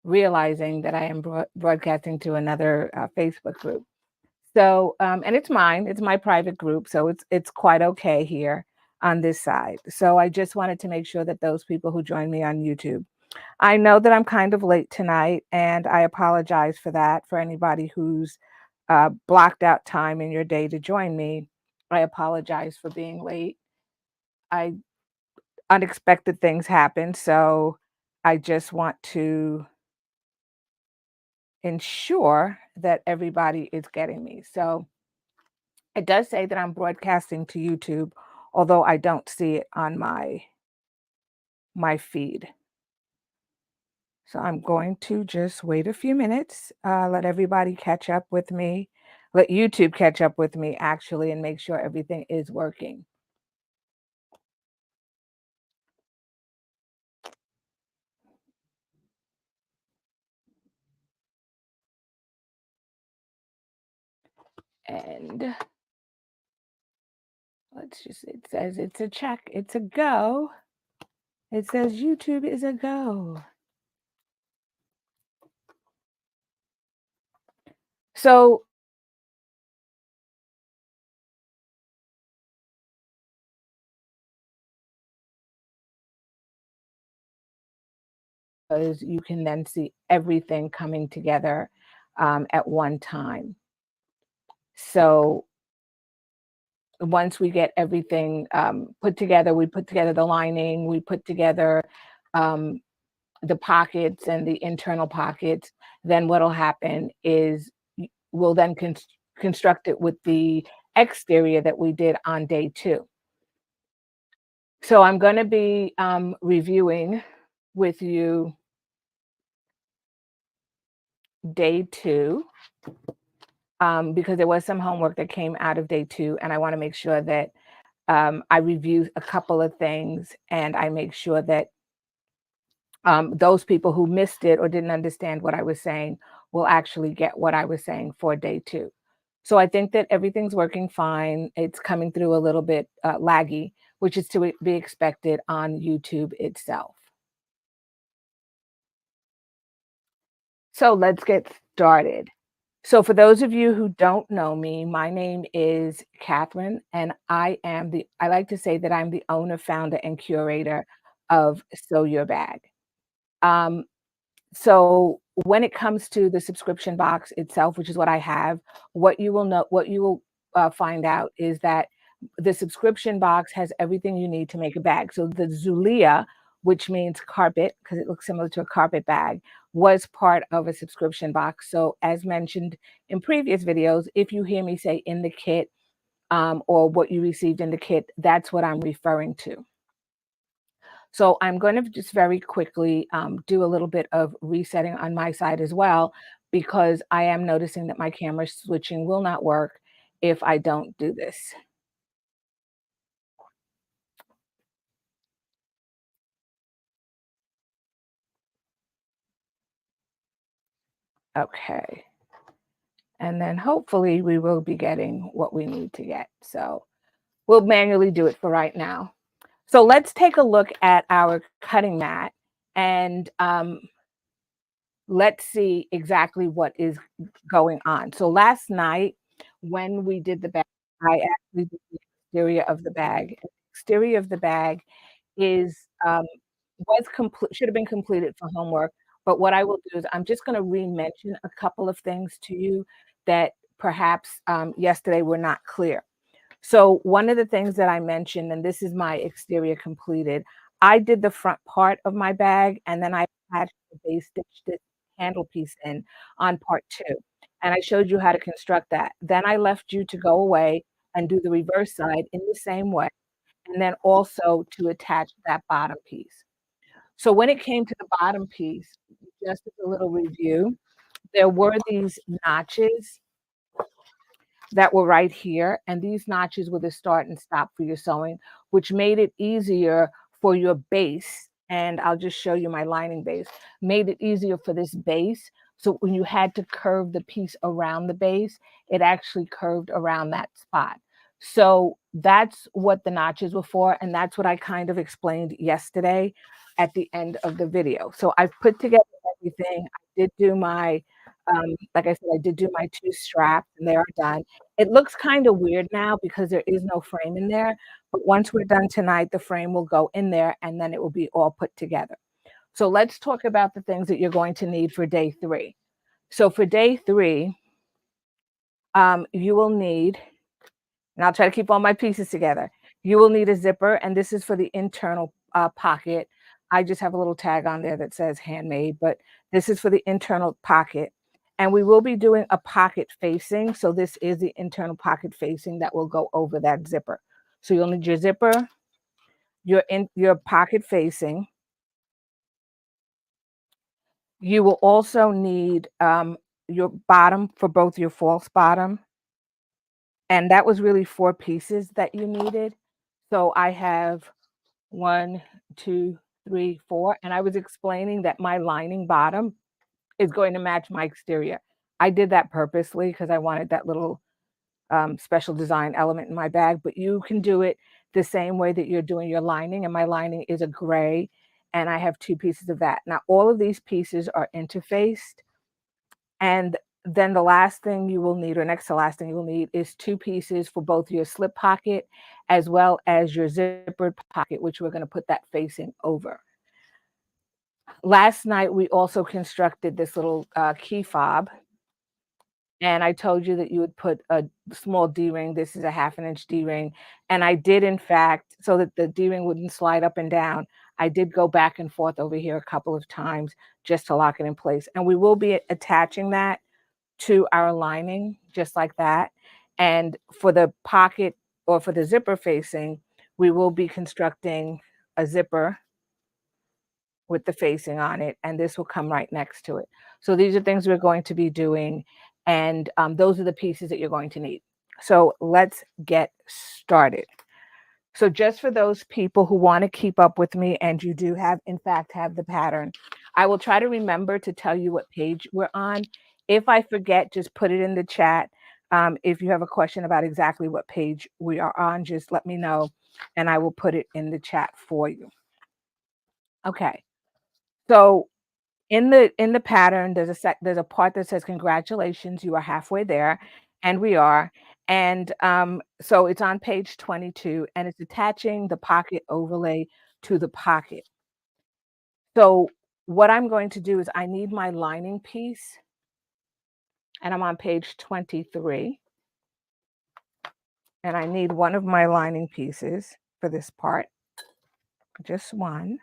realizing that I am broadcasting to another Facebook group. So, and it's mine. It's my private group, so it's quite okay here on this side. So I just wanted to make sure that those people who join me on YouTube, I know that I'm kind of late tonight, and I apologize for that. For anybody who's blocked out time in your day to join me, I apologize for being late. I Unexpected things happen, so I just want to ensure that everybody is getting me. So it does say that I'm broadcasting to YouTube, although I don't see it on my feed. So I'm going to just wait a few minutes, let everybody catch up with me, let YouTube catch up with me actually, and make sure everything is working. And it says it's a check, it's a go. It says YouTube is a go. So as you can then see everything coming together at one time. So once we get everything put together, we put together the lining, we put together um, the pockets and the internal pockets, then what'll happen is we'll then construct it with the exterior that we did on day two. So I'm going to be reviewing with you day two because there was some homework that came out of day two, and I want to make sure that I review a couple of things and I make sure that those people who missed it or didn't understand what I was saying will actually get what I was saying for day two. So I think that everything's working fine. It's coming through a little bit laggy, which is to be expected on YouTube itself. So let's get started. So for those of you who don't know me, my name is Catherine, and I like to say that I'm the owner, founder, and curator of Sew Your Bag. Um, So when it comes to the subscription box itself, which is what I have, what you will find out is that the subscription box has everything you need to make a bag. So the Zulia, which means carpet, because it looks similar to a carpet bag, was part of a subscription box. So as mentioned in previous videos, if you hear me say in the kit or what you received in the kit, that's what I'm referring to. So I'm going to just very quickly do a little bit of resetting on my side as well, because I am noticing that my camera switching will not work if I don't do this. Okay. And then hopefully we will be getting what we need to get. So we'll manually do it for right now. So let's take a look at our cutting mat and let's see exactly what is going on. So last night when we did the bag, I actually did the exterior of the bag. The exterior of the bag is was complete should have been completed for homework. But what I will do is I'm just going to re-mention a couple of things to you that perhaps yesterday were not clear. So one of the things that I mentioned, and this is my exterior completed, I did the front part of my bag and then I attached the base stitch this handle piece in on part two. And I showed you how to construct that. Then I left you to go away and do the reverse side in the same way, and then also to attach that bottom piece. So when it came to the bottom piece, just as a little review, there were these notches that were right here, and these notches were the start and stop for your sewing, which made it easier for your base. And I'll just show you my lining base, made it easier for this base. So when you had to curve the piece around the base, it actually curved around that spot. So that's what the notches were for, and that's what I kind of explained yesterday at the end of the video. So I've put together everything. I did do my, like I said, I did do my 2 straps, and they are done. It looks kinda weird now because there is no frame in there, but once we're done tonight, the frame will go in there, and then it will be all put together. So let's talk about the things that you're going to need for day 3. So for day 3, you will need, and I'll try to keep all my pieces together. You will need a zipper, and this is for the internal pocket. I just have a little tag on there that says handmade, but this is for the internal pocket. And we will be doing a pocket facing. So this is the internal pocket facing that will go over that zipper. So you'll need your zipper, your pocket facing. You will also need your bottom for both your false bottom. And that was really 4 pieces that you needed. So I have 1, 2, 3, 4, and I was explaining that my lining bottom is going to match my exterior. I did that purposely because I wanted that little, special design element in my bag, but you can do it the same way that you're doing your lining, and my lining is a gray, and I have 2 pieces of that. Now all of these pieces are interfaced, and then the last thing you will need, or next to last thing you will need, is 2 pieces for both your slip pocket as well as your zippered pocket, which we're gonna put that facing over. Last night, we also constructed this little, key fob, and I told you that you would put a small D-ring. This is a 1/2 inch D-ring, and I did, in fact, so that the D-ring wouldn't slide up and down, I did go back and forth over here a couple of times just to lock it in place, and we will be attaching that to our lining just like that. And for the pocket, or for the zipper facing, we will be constructing a zipper with the facing on it, and this will come right next to it. So these are things we're going to be doing, and those are the pieces that you're going to need. So let's get started. So just for those people who want to keep up with me, and you do have, in fact, have the pattern, I will try to remember to tell you what page we're on. If I forget, just put it in the chat. If you have a question about exactly what page we are on, just let me know, and I will put it in the chat for you. Okay. So in the pattern, there's a part that says, "Congratulations, you are halfway there," and we are. And, so it's on page 22, and it's attaching the pocket overlay to the pocket. So what I'm going to do is I need my lining piece, and I'm on page 23, and I need one of my lining pieces for this part, just one.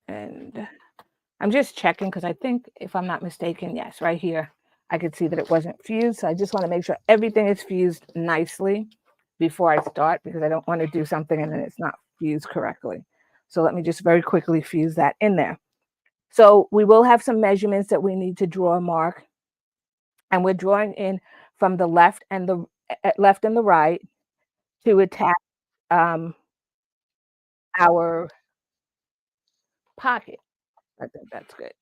And I'm just checking because I think, if I'm not mistaken, yes, right here, I could see that it wasn't fused. So I just want to make sure everything is fused nicely before I start, because I don't want to do something and then it's not fused correctly. So let me just very quickly fuse that in there. So we will have some measurements that we need to draw a mark, and we're drawing in from the left and the right to attach um, our pocket. I think that's good.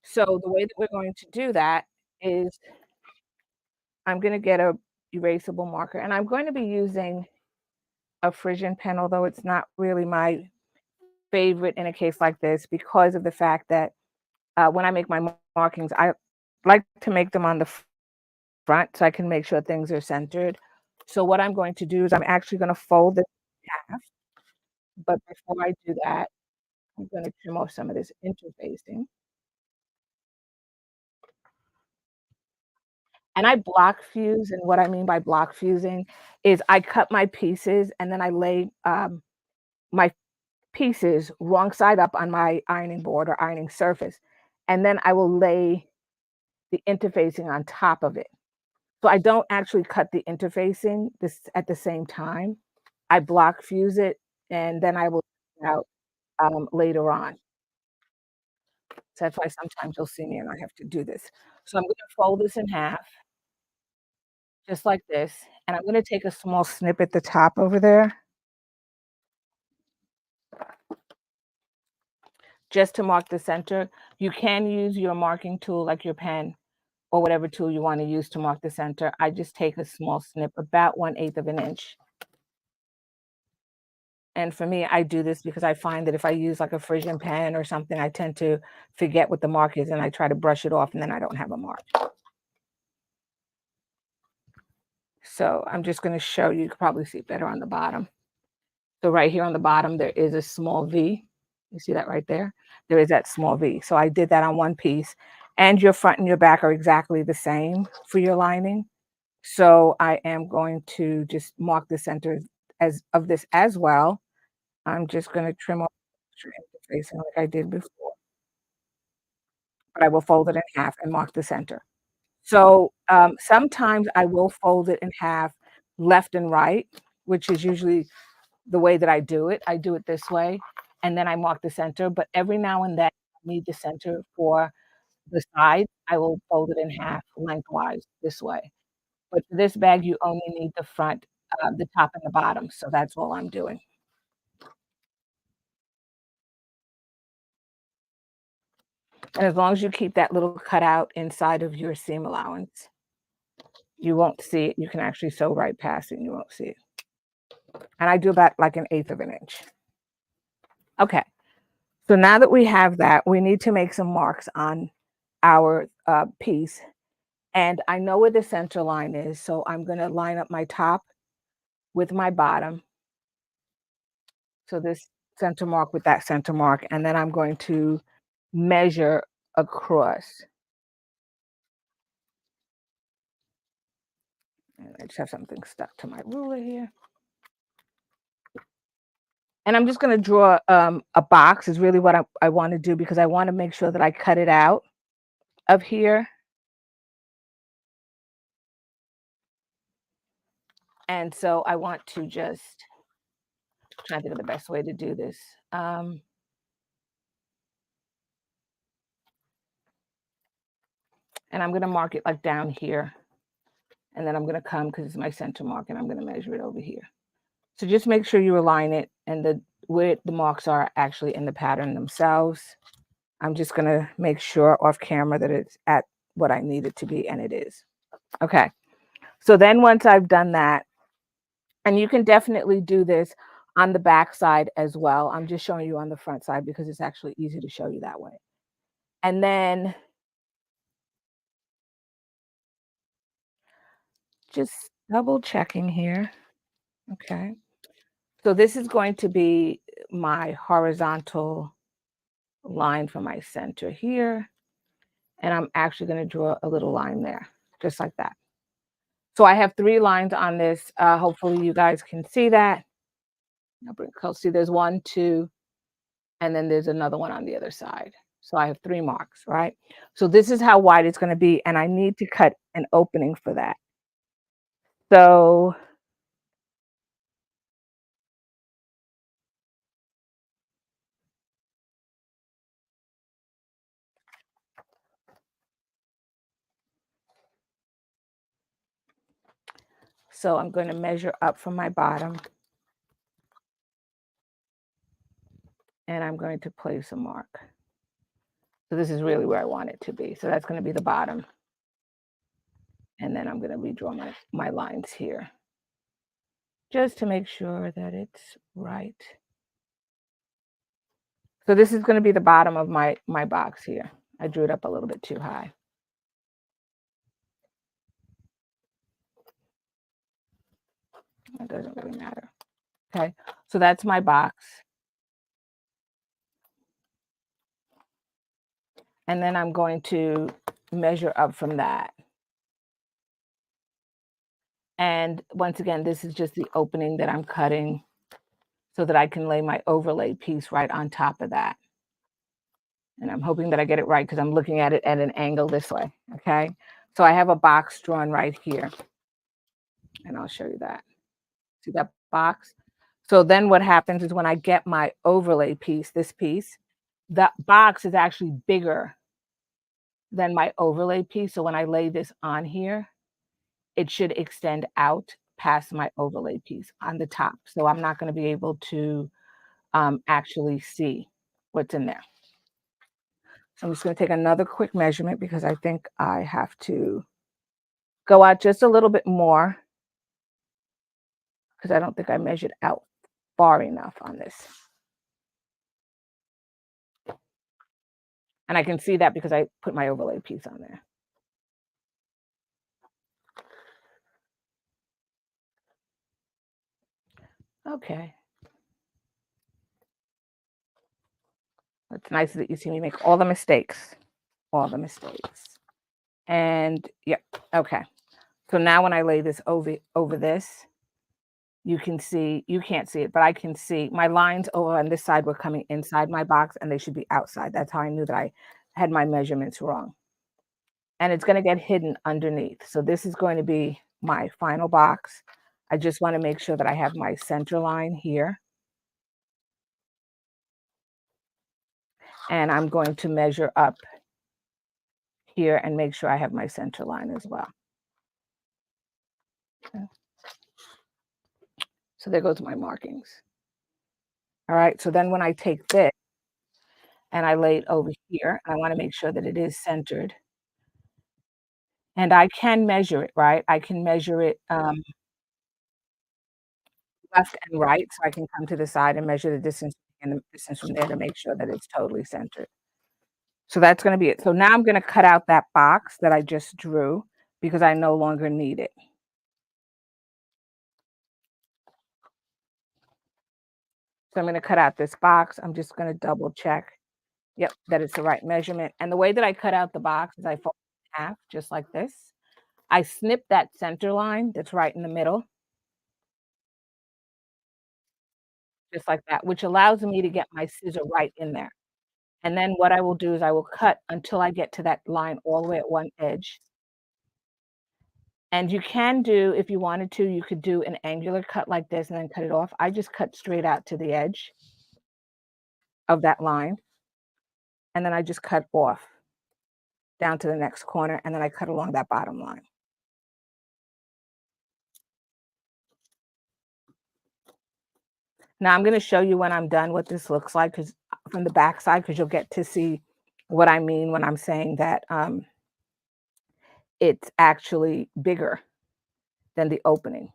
So the way that we're going to do that is I'm gonna get a erasable marker, and I'm going to be using a Frisian pen, although it's not really my favorite in a case like this, because of the fact that, when I make my markings, I like to make them on the front so I can make sure things are centered. So what I'm going to do is I'm actually gonna fold this in half, but before I do that, I'm gonna trim off some of this interfacing. And I block fuse, and what I mean by block fusing is I cut my pieces and then I lay, my pieces wrong side up on my ironing board or ironing surface, and then I will lay the interfacing on top of it. So I don't actually cut the interfacing this at the same time. I block fuse it, and then I will out later on. So that's why sometimes you'll see me and I have to do this. So I'm gonna fold this in half, just like this, and I'm gonna take a small snip at the top over there, just to mark the center. You can use your marking tool like your pen or whatever tool you want to use to mark the center. I just take a small snip, about 1/8 of an inch. And for me, I do this because I find that if I use like a Frisian pen or something, I tend to forget what the mark is and I try to brush it off and then I don't have a mark. So I'm just going to show you, you can probably see it better on the bottom. So right here on the bottom, there is a small V. You see that right there? There is that small V. So I did that on one piece. And your front and your back are exactly the same for your lining. So I am going to just mark the center as of this as well. I'm just going to trim off the interfacing like I did before, but I will fold it in half and mark the center. So sometimes I will fold it in half left and right, which is usually the way that I do it. I do it this way, and then I mark the center, but every now and then I need the center for the side. I will fold it in half lengthwise this way. But for this bag, you only need the front, the top and the bottom, so that's all I'm doing. And as long as you keep that little cutout inside of your seam allowance, you won't see it. You can actually sew right past it and you won't see it. And I do about like 1/8 of an inch. Okay, so now that we have that, we need to make some marks on our piece. And I know where the center line is, so I'm gonna line up my top with my bottom. So this center mark with that center mark, and then I'm going to measure across. And I just have something stuck to my ruler here. And I'm just gonna draw a box is really what I want to do because I want to make sure that I cut it out of here. And so I want to just try to think of the best way to do this. Um, and I'm gonna mark it like down here. And then I'm gonna come because it's my center mark and I'm gonna measure it over here. So just make sure you align it and the where the marks are actually in the pattern themselves. I'm just gonna make sure off camera that it's at what I need it to be, and it is. Okay. So then once I've done that, and you can definitely do this on the back side as well. I'm just showing you on the front side because it's actually easy to show you that way. And then just double checking here. Okay. So this is going to be my horizontal line for my center here. And I'm actually going to draw a little line there, just like that. So I have 3 lines on this. Hopefully you guys can see that. I'll bring it close. See, there's 1, 2, and then there's another one on the other side. So I have 3 marks, right? So this is how wide it's going to be, and I need to cut an opening for that. So I'm going to measure up from my bottom, and I'm going to place a mark. So this is really where I want it to be. So that's going to be the bottom. And then I'm going to redraw my lines here just to make sure that it's right. So this is going to be the bottom of my box here. I drew it up a little bit too high. It doesn't really matter. Okay, so that's my box. And then I'm going to measure up from that. And once again, this is just the opening that I'm cutting so that I can lay my overlay piece right on top of that. And I'm hoping that I get it right because I'm looking at it at an angle this way, okay? So I have a box drawn right here, and I'll show you that. See that box? So then what happens is when I get my overlay piece, this piece, that box is actually bigger than my overlay piece. So when I lay this on here, it should extend out past my overlay piece on the top. So I'm not going to be able to actually see what's in there. So I'm just gonna take another quick measurement because I think I have to go out just a little bit more because I don't think I measured out far enough on this. And I can see that because I put my overlay piece on there. Okay. It's nice that you see me make all the mistakes, all the mistakes. And yep, okay. So now when I lay this over this, you can see, you can't see it, but I can see my lines over on this side were coming inside my box and they should be outside. That's how I knew that I had my measurements wrong. And it's going to get hidden underneath. So this is going to be my final box. I just want to make sure that I have my center line here. And I'm going to measure up here and make sure I have my center line as well. Okay. So there goes my markings. All right. So then when I take this and I lay it over here, I want to make sure that it is centered. And I can measure it, right? I can measure it left and right, so I can come to the side and measure the distance and the distance from there to make sure that it's totally centered. So that's gonna be it. So now I'm gonna cut out that box that I just drew because I no longer need it. So I'm gonna cut out this box. I'm just gonna double check, yep, that it's the right measurement. And the way that I cut out the box is I fold it in half just like this. I snip that center line that's right in the middle, just like that, which allows me to get my scissor right in there. And then what I will do is I will cut until I get to that line all the way at one edge. And you can do, if you wanted to, you could do an angular cut like this and then cut it off. I just cut straight out to the edge of that line, and then I just cut off down to the next corner, and then I cut along that bottom line. Now I'm gonna show you when I'm done what this looks like, because from the back side, because 'cause you'll get to see what I mean when I'm saying that, it's actually bigger than the opening.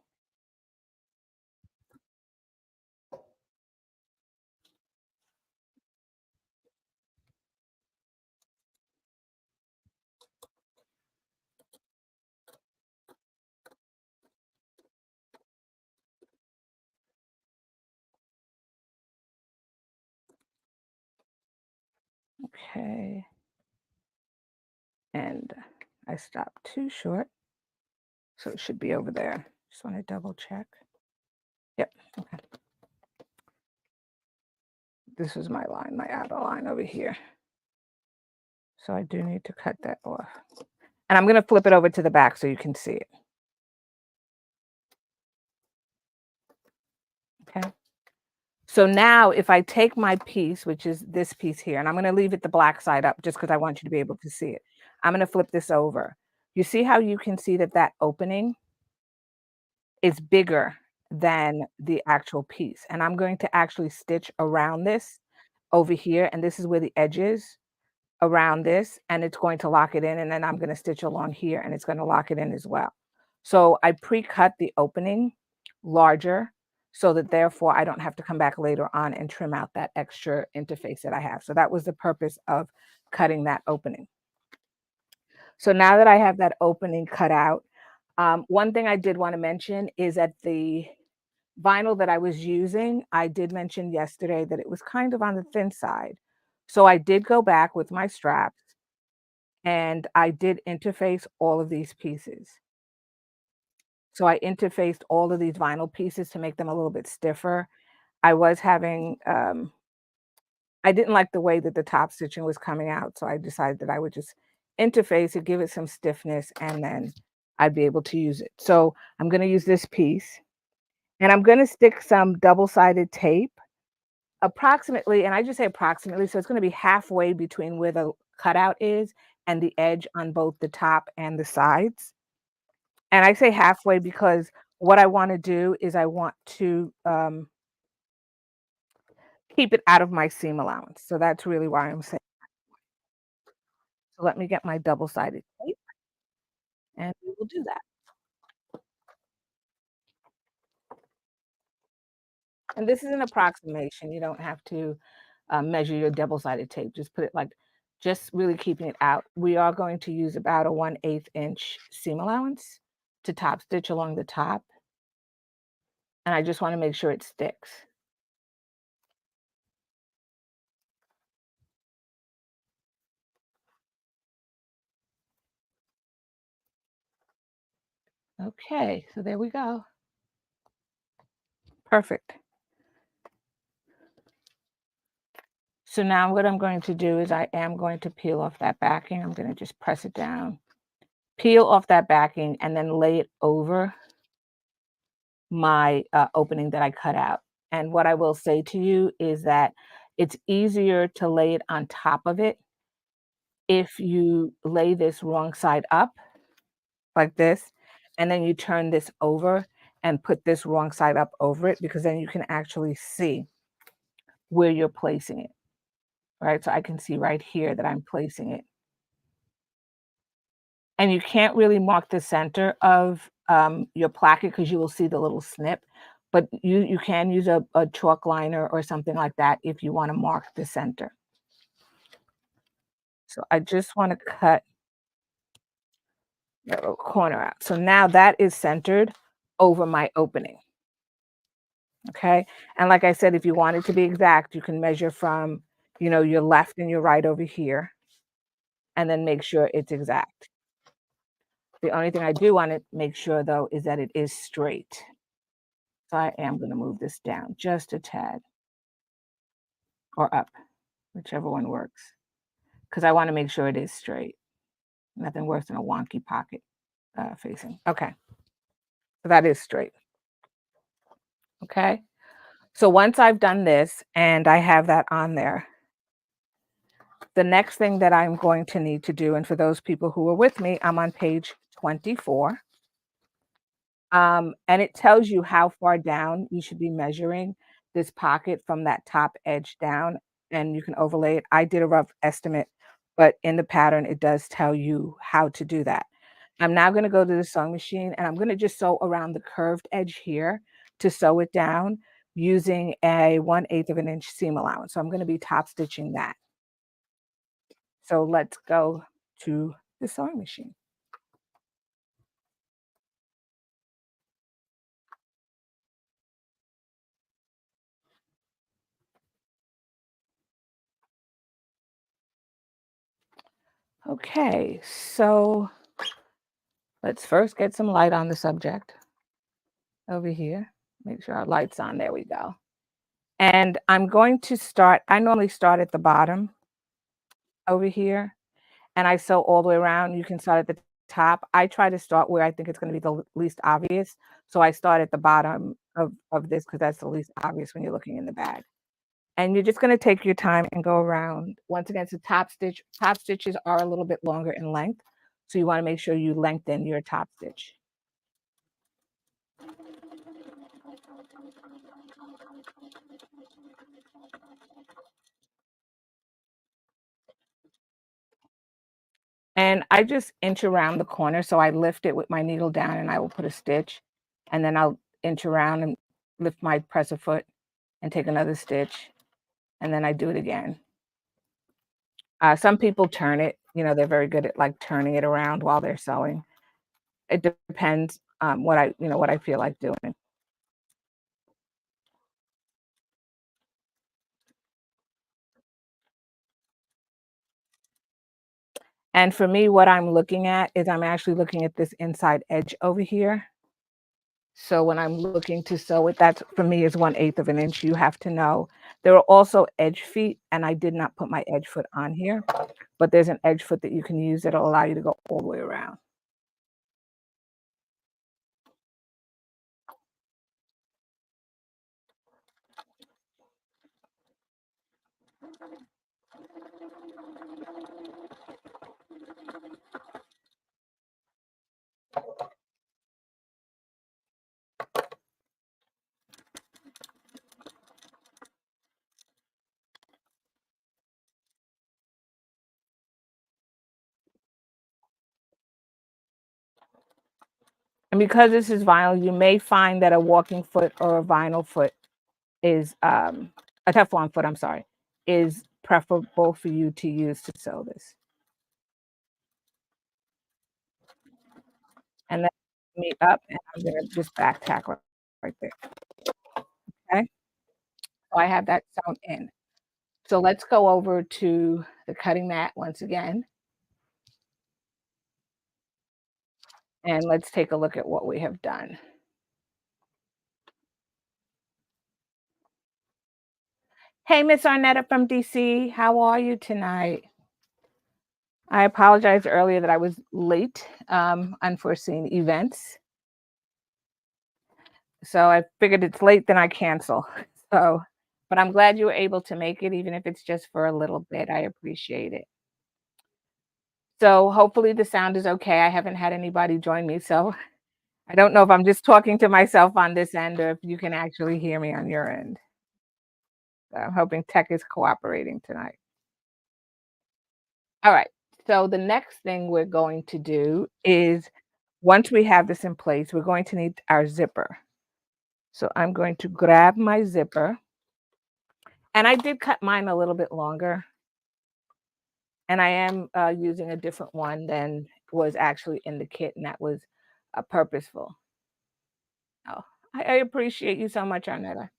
Okay, and I stopped too short, so it should be over there. Just wanna double check. Yep, okay. This is my line, my outer line over here. So I do need to cut that off. And I'm gonna flip it over to the back so you can see it, okay? So now if I take my piece, which is this piece here, and I'm gonna leave it the black side up just because I want you to be able to see it. I'm gonna flip this over. You see how you can see that that opening is bigger than the actual piece, and I'm going to actually stitch around this over here, and this is where the edge is. Around this, and it's going to lock it in, and then I'm gonna stitch along here, and it's gonna lock it in as well. So I pre-cut the opening larger so that therefore I don't have to come back later on and trim out that extra interface that I have. So that was the purpose of cutting that opening. So now that I have that opening cut out, one thing I did wanna mention is that the vinyl that I was using, I did mention yesterday that it was kind of on the thin side. So I did go back with my straps and I did interface all of these pieces. So I interfaced all of these vinyl pieces to make them a little bit stiffer. I was having, I didn't like the way that the top stitching was coming out, so I decided that I would just interface it, give it some stiffness, and then I'd be able to use it. So I'm gonna use this piece, and I'm gonna stick some double-sided tape approximately, and I just say approximately, so it's gonna be halfway between where the cutout is and the edge on both the top and the sides. And I say halfway because what I wanna do is I want to, keep it out of my seam allowance. So that's really why I'm saying So let me get my double-sided tape, and we will do that. And this is an approximation. You don't have to measure your double-sided tape. Just put it like, just really keeping it out. We are going to use about a 1/8 inch seam allowance to top stitch along the top, and I just want to make sure it sticks. Okay, so there we go. Perfect. So now what I'm going to do is I am going to peel off that backing. I'm going to just press it down, peel off that backing, and then lay it over my opening that I cut out. And what I will say to you is that it's easier to lay it on top of it if you lay this wrong side up like this, and then you turn this over and put this wrong side up over it, because then you can actually see where you're placing it, right? So I can see right here that I'm placing it. And you can't really mark the center of your placket because you will see the little snip, but you can use a chalk liner or something like that if you want to mark the center. So I just want to cut the little corner out. So now that is centered over my opening. Okay. And like I said, if you want it to be exact, you can measure from, your left and your right over here, and then make sure it's exact. The only thing I do want to make sure though is that it is straight. So I am going to move this down just a tad or up, whichever one works, because I want to make sure it is straight. Nothing worse than a wonky pocket facing. Okay. So that is straight. Okay. So once I've done this and I have that on there, the next thing that I'm going to need to do, and for those people who are with me, I'm on page 24. And it tells you how far down you should be measuring this pocket from that top edge down, and you can overlay it. I did a rough estimate, but in the pattern, it does tell you how to do that. I'm now going to go to the sewing machine and I'm going to just sew around the curved edge here to sew it down using a 1/8 of an inch seam allowance. So I'm going to be top stitching that. So let's go to the sewing machine. Okay, so let's first get some light on the subject over here. Make sure our light's on. There we go. And I'm going to start, I normally start at the bottom over here and I sew all the way around. You can start at the top. I try to start where I think it's going to be the least obvious. So I start at the bottom of this because that's the least obvious when you're looking in the bag. And you're just going to take your time and go around. Once again, it's a top stitch. Top stitches are a little bit longer in length. So you want to make sure you lengthen your top stitch. And I just inch around the corner, so I lift it with my needle down and I will put a stitch, and then I'll inch around and lift my presser foot and take another stitch, and then I do it again. Some people turn it, they're very good at like turning it around while they're sewing. It depends what I feel like doing. And for me, what I'm looking at is I'm actually looking at this inside edge over here. So when I'm looking to sew it, that's for me is 1/8 of an inch. You have to know. There are also edge feet, and I did not put my edge foot on here, but there's an edge foot that you can use that'll allow you to go all the way around. And because this is vinyl, you may find that a walking foot or a vinyl foot is a Teflon foot, I'm sorry, is preferable for you to use to sew this. And then me up, and I'm gonna just back tack right there. Okay. So I have that sewn in. So let's go over to the cutting mat once again, and let's take a look at what we have done. Hey, Miss Arnetta from DC, how are you tonight? I apologize earlier that I was late, unforeseen events. So I figured it's late, then I cancel. So, but I'm glad you were able to make it, even if it's just for a little bit. I appreciate it. So hopefully the sound is okay. I haven't had anybody join me, so I don't know if I'm just talking to myself on this end or if you can actually hear me on your end. So I'm hoping tech is cooperating tonight. All right. So the next thing we're going to do is once we have this in place, we're going to need our zipper. So I'm going to grab my zipper, and I did cut mine a little bit longer, and I am using a different one than was actually in the kit, and that was purposeful. Oh, I appreciate you so much, Arnetta.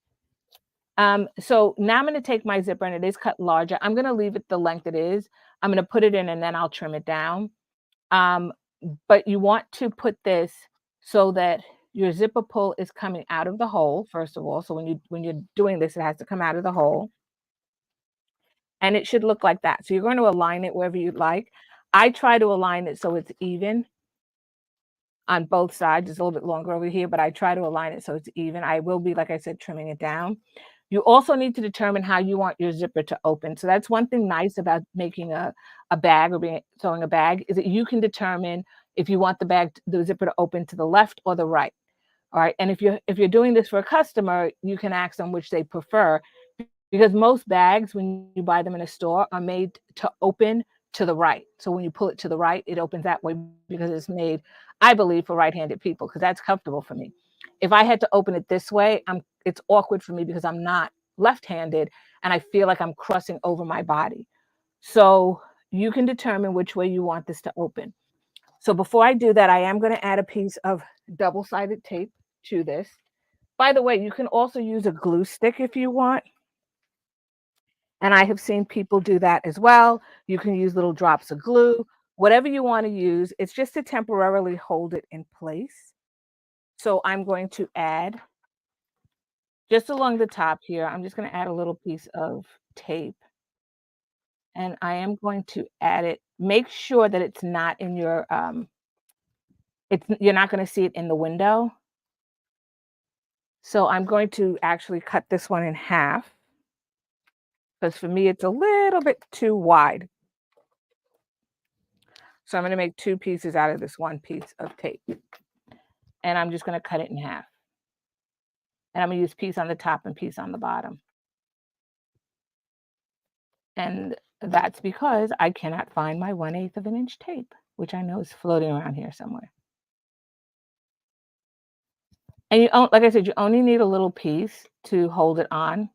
So now I'm going to take my zipper, and it is cut larger. I'm going to leave it the length it is. I'm going to put it in, and then I'll trim it down. Um, but you want to put this so that your zipper pull is coming out of the hole, first of all. So when you're doing this, it has to come out of the hole, and it should look like that. So you're going to align it wherever you'd like. I try to align it so it's even on both sides. It's a little bit longer over here, but I try to align it so it's even. I will be, like I said, trimming it down. You also need to determine how you want your zipper to open. So that's one thing nice about making a bag or being sewing a bag is that you can determine if you want the zipper to open to the left or the right. All right. And if you're doing this for a customer, you can ask them which they prefer because most bags, when you buy them in a store, are made to open to the right. So when you pull it to the right, it opens that way because it's made, I believe, for right-handed people because that's comfortable for me. If I had to open it this way, it's awkward for me because I'm not left-handed and I feel like I'm crossing over my body. So you can determine which way you want this to open. So before I do that, I am going to add a piece of double-sided tape to this. By the way, you can also use a glue stick if you want. And I have seen people do that as well. You can use little drops of glue, whatever you want to use. It's just to temporarily hold it in place. So I'm going to add just along the top here, I'm just going to add a little piece of tape and I am going to add it. Make sure that it's not in your, you're not going to see it in the window. So I'm going to actually cut this one in half because for me, it's a little bit too wide. So I'm going to make two pieces out of this one piece of tape. And I'm just going to cut it in half. And I'm going to use piece on the top and piece on the bottom. And that's because I cannot find my 1/8 of an inch tape, which I know is floating around here somewhere. And like I said, you only need a little piece to hold it on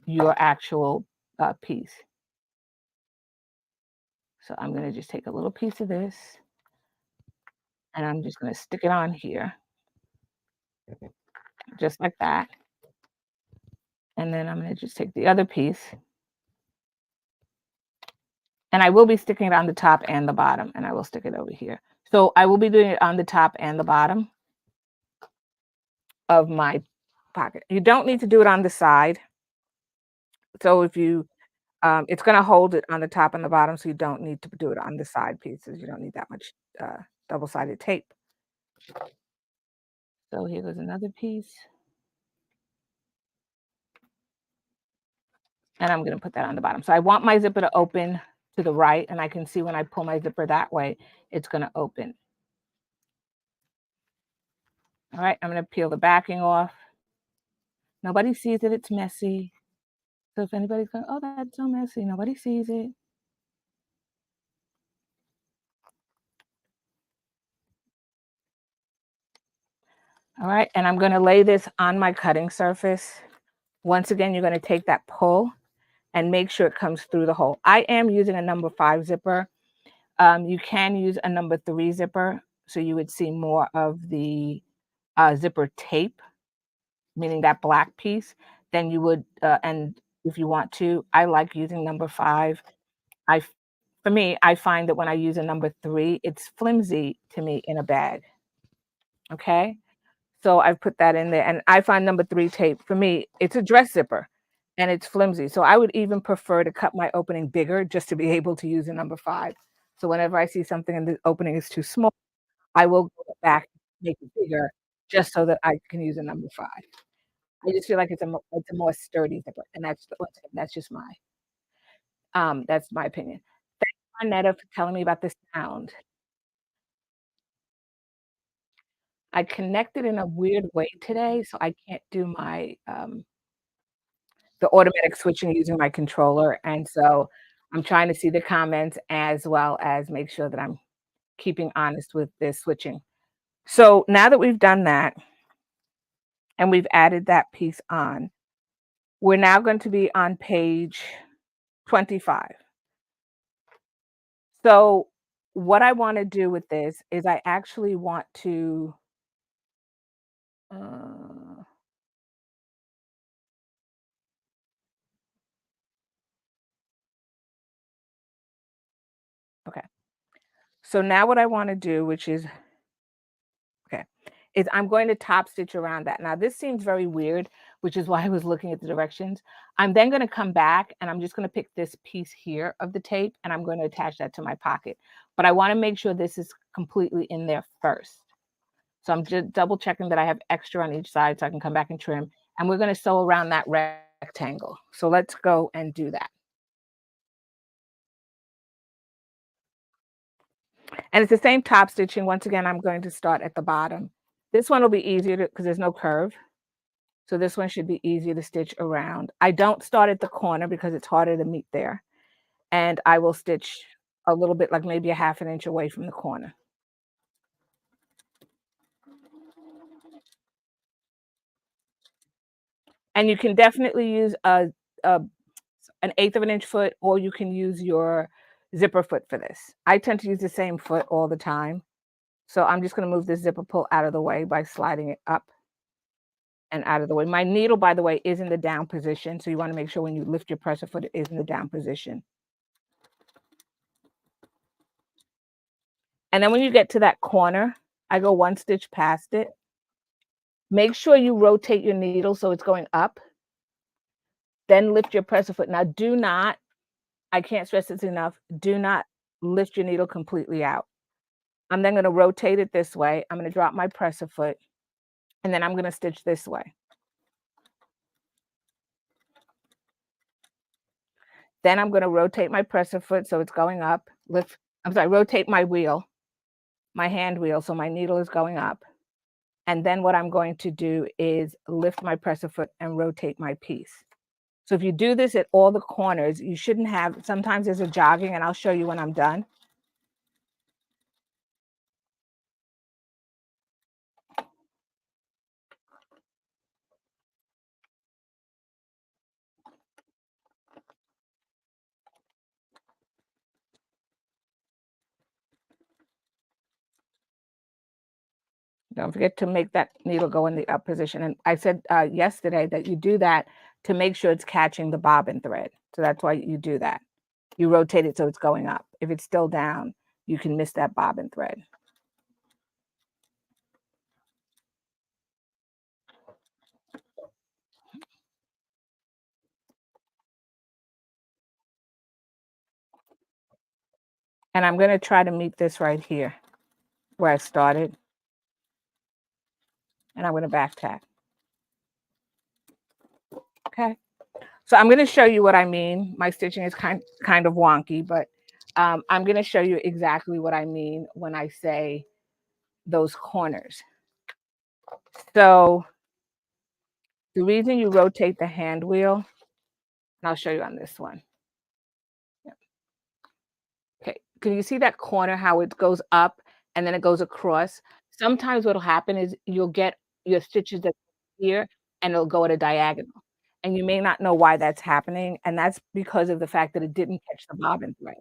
your actual piece. So I'm going to just take a little piece of this and I'm just going to stick it on here, just like that. And then I'm going to just take the other piece and I will be sticking it on the top and the bottom, and I will stick it over here. So I will be doing it on the top and the bottom of my pocket. You don't need to do it on the side. So if you, it's going to hold it on the top and the bottom, so you don't need to do it on the side pieces. You don't need that much double-sided tape. So here goes another piece. And I'm going to put that on the bottom. So I want my zipper to open to the right, and I can see when I pull my zipper that way, it's going to open. All right, I'm going to peel the backing off. Nobody sees it, it's messy. So if anybody's going, "Oh, that's so messy," nobody sees it. All right, and I'm gonna lay this on my cutting surface. Once again, you're gonna take that pull and make sure it comes through the hole. I am using a number 5 zipper. You can use a number 3 zipper, so you would see more of the zipper tape, meaning that black piece, than you would, and if you want to, I like using number 5. I For me, I find that when I use a number 3, it's flimsy to me in a bag, okay? So I've put that in there, and I find number 3 tape, for me, it's a dress zipper, and it's flimsy, so I would even prefer to cut my opening bigger just to be able to use a number 5. So whenever I see something and the opening is too small, I will go back, make it bigger, just so that I can use a number 5. I just feel like it's a more sturdy zipper, and that's just that's my opinion. Thank you, Arnetta, for telling me about the sound. I connected in a weird way today, so I can't do the automatic switching using my controller, and so I'm trying to see the comments as well as make sure that I'm keeping honest with this switching. So now that we've done that and we've added that piece on, we're now going to be on page 25. So what I wanna do with this is I actually want to, uh, okay. So now what I wanna do, which is okay, is I'm going to top stitch around that. Now this seems very weird, which is why I was looking at the directions. I'm then gonna come back and I'm just gonna pick this piece here of the tape and I'm gonna attach that to my pocket. But I wanna make sure this is completely in there first. So I'm just double checking that I have extra on each side so I can come back and trim. And we're gonna sew around that rectangle. So let's go and do that. And it's the same top stitching. Once again, I'm going to start at the bottom. This one will be easier because there's no curve. So this one should be easier to stitch around. I don't start at the corner because it's harder to meet there. And I will stitch a little bit, like maybe a half an inch away from the corner. And you can definitely use a an eighth of an inch foot, or you can use your zipper foot for this. I tend to use the same foot all the time. So I'm just going to move this zipper pull out of the way by sliding it up and out of the way. My needle, by the way, is in the down position. So you want to make sure when you lift your presser foot, it is in the down position. And then when you get to that corner, I go one stitch past it. Make sure you rotate your needle so it's going up. Then lift your presser foot. Now, do not, I can't stress this enough, do not lift your needle completely out. I'm then going to rotate it this way. I'm going to drop my presser foot, and then I'm going to stitch this way. Then I'm going to rotate my presser foot so it's going up. I'm sorry, rotate my wheel, my hand wheel, so my needle is going up. And then what I'm going to do is lift my presser foot and rotate my piece. So if you do this at all the corners, you shouldn't have, sometimes there's a jogging, and I'll show you when I'm done. Don't forget to make that needle go in the up position. And I said yesterday that you do that to make sure it's catching the bobbin thread. So that's why you do that. You rotate it so it's going up. If it's still down, you can miss that bobbin thread. And I'm going to try to meet this right here where I started. And I'm going to back tack. Okay. So I'm going to show you what I mean. My stitching is kind of wonky, but I'm going to show you exactly what I mean when I say those corners. So the reason you rotate the hand wheel, and I'll show you on this one. Yeah. Okay, can you see that corner, how it goes up and then it goes across? Sometimes what'll happen is your stitches that here, and it'll go at a diagonal. And you may not know why that's happening, and that's because of the fact that it didn't catch the bobbin thread.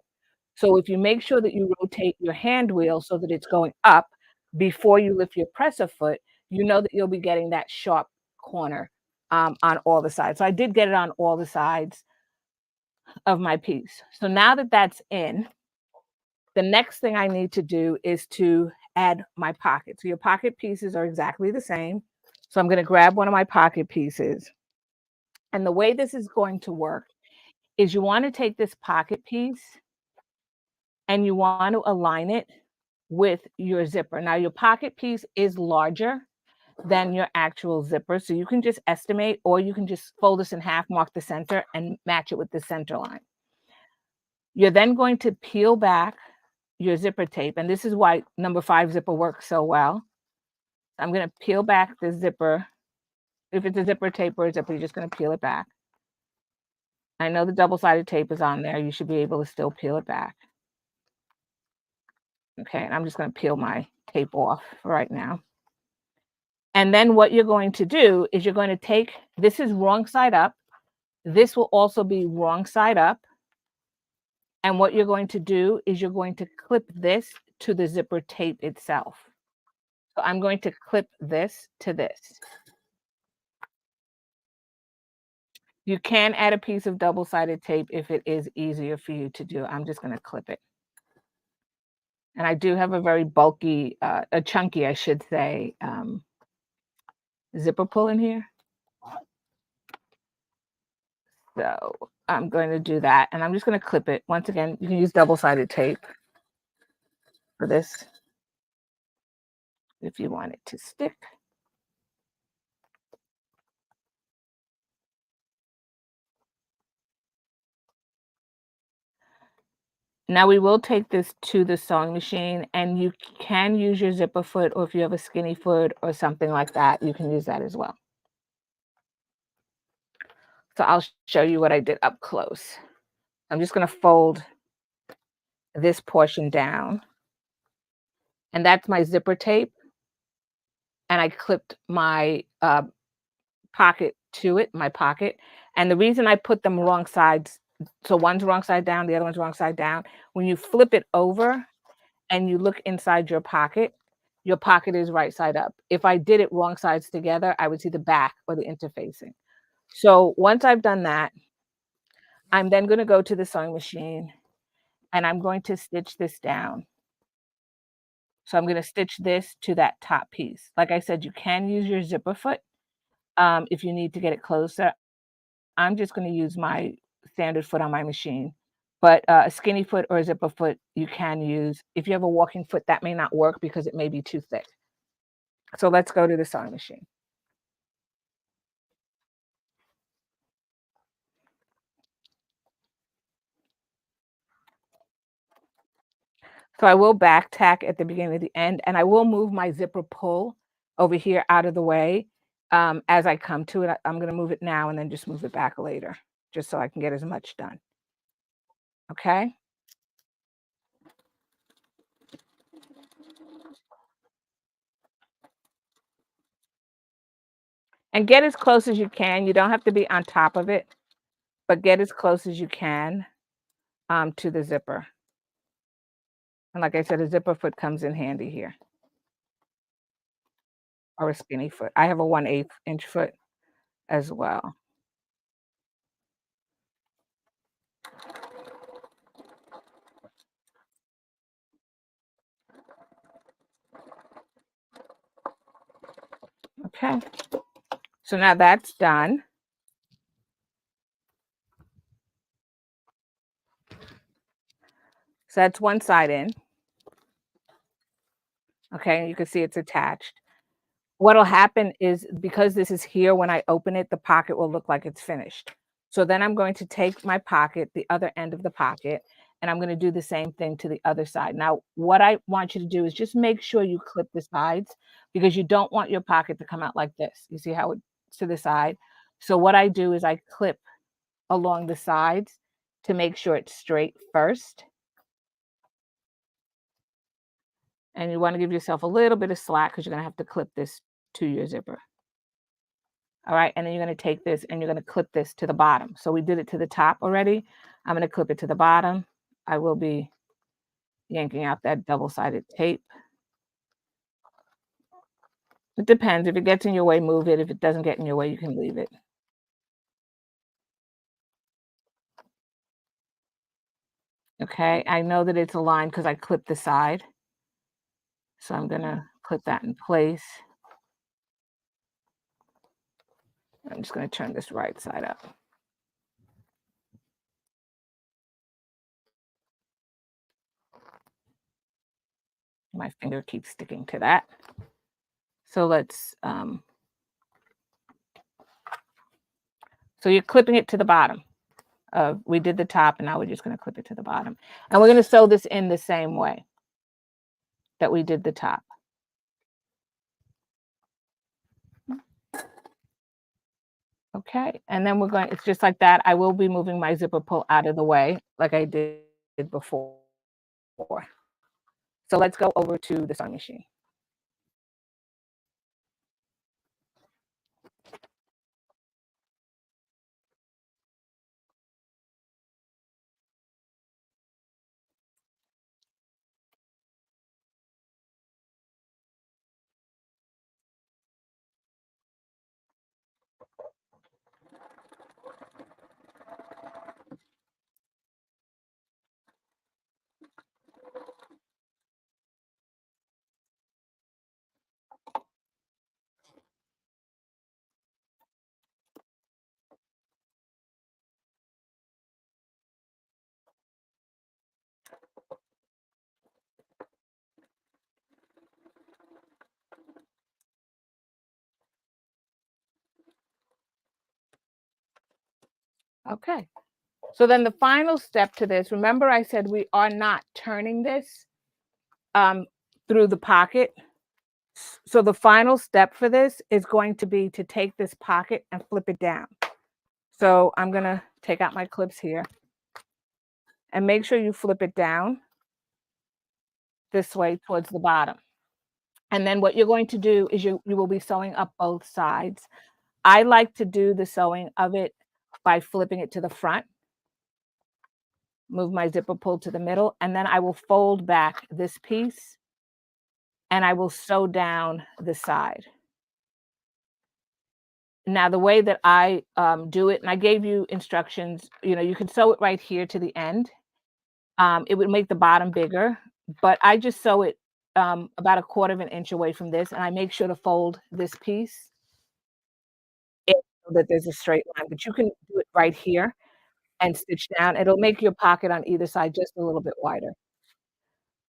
So if you make sure that you rotate your hand wheel so that it's going up before you lift your presser foot, you know that you'll be getting that sharp corner, on all the sides. So I did get it on all the sides of my piece. So now that that's in, the next thing I need to do is to add my pocket. So your pocket pieces are exactly the same. So I'm gonna grab one of my pocket pieces, and the way this is going to work is you wanna take this pocket piece and you want to align it with your zipper. Now your pocket piece is larger than your actual zipper, so you can just estimate, or you can just fold this in half, mark the center, and match it with the center line. You're then going to peel back your zipper tape, and this is why number 5 zipper works so well. I'm gonna peel back the zipper. If it's a zipper tape or a zipper, you're just gonna peel it back. I know the double-sided tape is on there. You should be able to still peel it back. Okay, and I'm just gonna peel my tape off right now. And then what you're going to do is you're going to take, this is wrong side up. This will also be wrong side up. And what you're going to do is you're going to clip this to the zipper tape itself. So I'm going to clip this to this. You can add a piece of double-sided tape if it is easier for you to do. I'm just going to clip it. And I do have a very bulky, a chunky, I should say, zipper pull in here. So I'm going to do that, and I'm just going to clip it. Once again, you can use double-sided tape for this if you want it to stick. Now we will take this to the sewing machine, and you can use your zipper foot, or if you have a skinny foot or something like that, you can use that as well. So I'll show you what I did up close. I'm just going to fold this portion down, and that's my zipper tape, and I clipped my pocket to it, my pocket. And the reason I put them wrong sides, so one's wrong side down, the other one's wrong side down. When you flip it over and you look inside your pocket is right side up. If I did it wrong sides together, I would see the back or the interfacing. So once I've done that, I'm then going to go to the sewing machine and I'm going to stitch this down. So I'm going to stitch this to that top piece. Like I said, you can use your zipper foot if you need to get it closer. I'm just going to use my standard foot on my machine. But a skinny foot or a zipper foot, you can use. If you have a walking foot, that may not work because it may be too thick. So let's go to the sewing machine. So I will back tack at the beginning of the end, and I will move my zipper pull over here out of the way as I come to it. I'm going to move it now and then just move it back later, just so I can get as much done. Okay. And get as close as you can. You don't have to be on top of it, but get as close as you can to the zipper. And like I said, a zipper foot comes in handy here, or a skinny foot. I have a 1/8 inch foot as well. Okay. So now that's done. So that's one side in. Okay. You can see it's attached. What'll happen is because this is here, when I open it, the pocket will look like it's finished. So then I'm going to take my pocket, the other end of the pocket, and I'm going to do the same thing to the other side. Now, what I want you to do is just make sure you clip the sides because you don't want your pocket to come out like this. You see how it's to the side? So what I do is I clip along the sides to make sure it's straight first. And you want to give yourself a little bit of slack because you're going to have to clip this to your zipper. All right, and then you're gonna take this and you're gonna clip this to the bottom. So we did it to the top already. I'm gonna clip it to the bottom. I will be yanking out that double-sided tape. It depends. If it gets in your way, move it. If it doesn't get in your way, you can leave it. Okay, I know that it's aligned because I clipped the side. So I'm gonna clip that in place. I'm just gonna turn this right side up. My finger keeps sticking to that. So so you're clipping it to the bottom. We did the top and now we're just gonna clip it to the bottom. And we're gonna sew this in the same way that we did the top. Okay, and then it's just like that. I will be moving my zipper pull out of the way like I did before. So let's go over to the sewing machine. Okay. So then the final step to this, remember I said we are not turning this um, through the pocket. So the final step for this is going to be to take this pocket and flip it down. So I'm gonna take out my clips here and make sure you flip it down this way towards the bottom. And then what you're going to do is you will be sewing up both sides. I like to do the sewing of it by flipping it to the front, move my zipper pull to the middle, and then I will fold back this piece and I will sew down the side. Now, the way that I do it, and I gave you instructions, you can sew it right here to the end. It would make the bottom bigger, but I just sew it about a quarter of an inch away from this, and I make sure to fold this piece so that there's a straight line. But you can do it right here and stitch down. It'll make your pocket on either side just a little bit wider.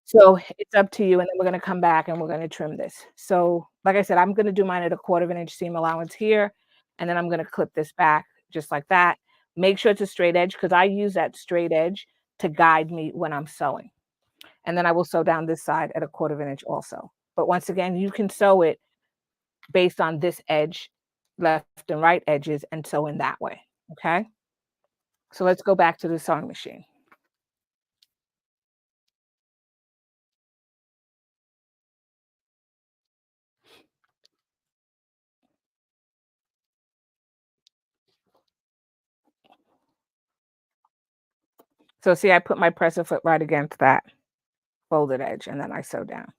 So it's up to you, and then we're gonna come back and we're gonna trim this. So, like I said, I'm gonna do mine at a quarter of an inch seam allowance here, and then I'm gonna clip this back just like that. Make sure it's a straight edge because I use that straight edge to guide me when I'm sewing. And then I will sew down this side at a quarter of an inch also. But once again, you can sew it based on this edge, left and right edges, and sew in that way. Okay. So let's go back to the sewing machine. So see, I put my presser foot right against that folded edge and then I sew down.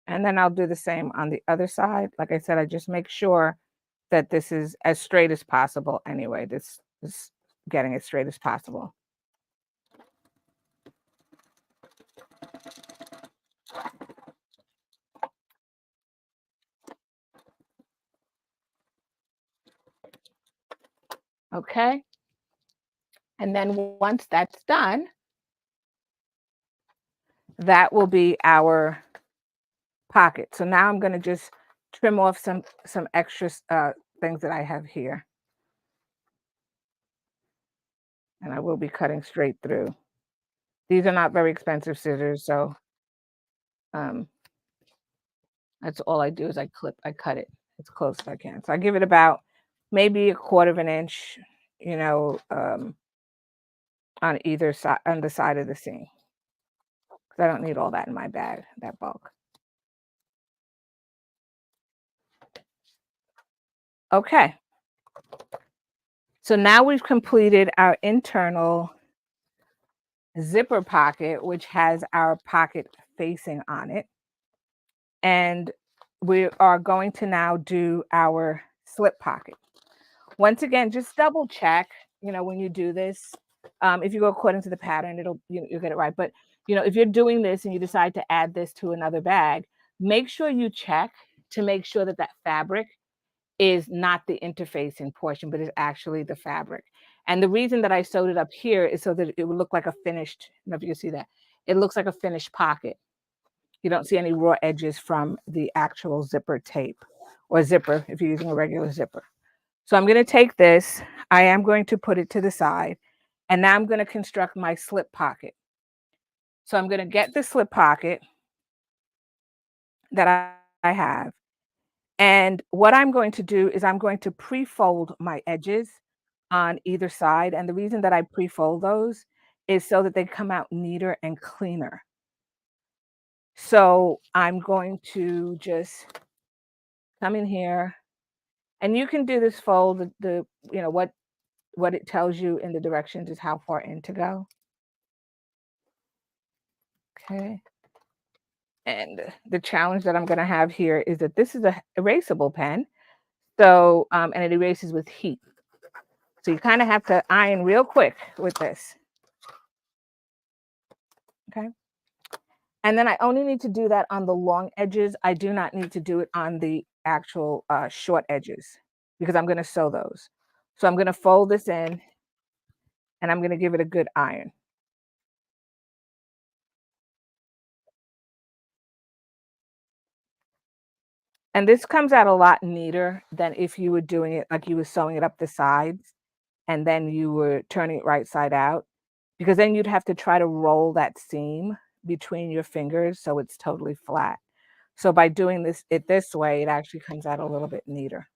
And then I'll do the same on the other side. Like I said, I just make sure that this is as straight as possible anyway. This is getting as straight as possible. Okay. And then once that's done, that will be our pocket. So now I'm going to just trim off some extra things that I have here. And I will be cutting straight through. These are not very expensive scissors, so um, that's all I do is I cut it as close as I can. So I give it about maybe a quarter of an inch, you know, on either side, on the side of the seam, 'cause I don't need all that in my bag, that bulk. Okay, so now we've completed our internal zipper pocket, which has our pocket facing on it. And we are going to now do our slip pocket. Once again, just double check, when you do this. If you go according to the pattern, you'll get it right. But if you're doing this and you decide to add this to another bag, make sure you check to make sure that that fabric is not the interfacing portion, but is actually the fabric. And the reason that I sewed it up here is so that it would look like a finished, I don't know if you can see that. It looks like a finished pocket. You don't see any raw edges from the actual zipper tape or zipper if you're using a regular zipper. So I'm going to take this, I am going to put it to the side, and now I'm going to construct my slip pocket. So I'm going to get the slip pocket that I have. And what I'm going to do is I'm going to pre-fold my edges on either side. And the reason that I pre-fold those is so that they come out neater and cleaner. So I'm going to just come in here, and you can do this fold. What it tells you in the directions is how far in to go. Okay. And the challenge that I'm going to have here is that this is a erasable pen. So, and it erases with heat. So you kind of have to iron real quick with this. Okay. And then I only need to do that on the long edges. I do not need to do it on the actual short edges because I'm going to sew those. So I'm going to fold this in and I'm going to give it a good iron. And this comes out a lot neater than if you were doing it like you were sewing it up the sides and then you were turning it right side out, because then you'd have to try to roll that seam between your fingers so it's totally flat. So by doing this way, it actually comes out a little bit neater.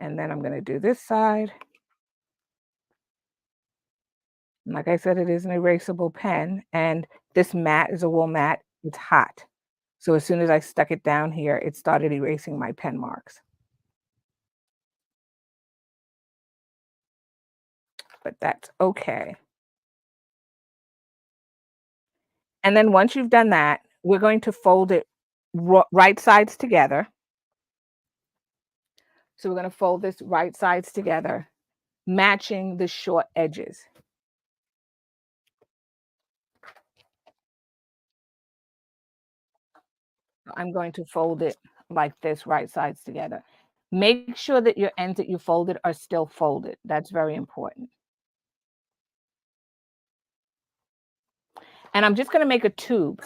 And then I'm going to do this side. And like I said, it is an erasable pen, and this mat is a wool mat. It's hot. So as soon as I stuck it down here, it started erasing my pen marks. But that's okay. And then once you've done that, we're going to fold it right sides together. So we're going to fold this right sides together, matching the short edges. I'm going to fold it like this, right sides together. Make sure that your ends that you folded are still folded. That's very important. And I'm just going to make a tube.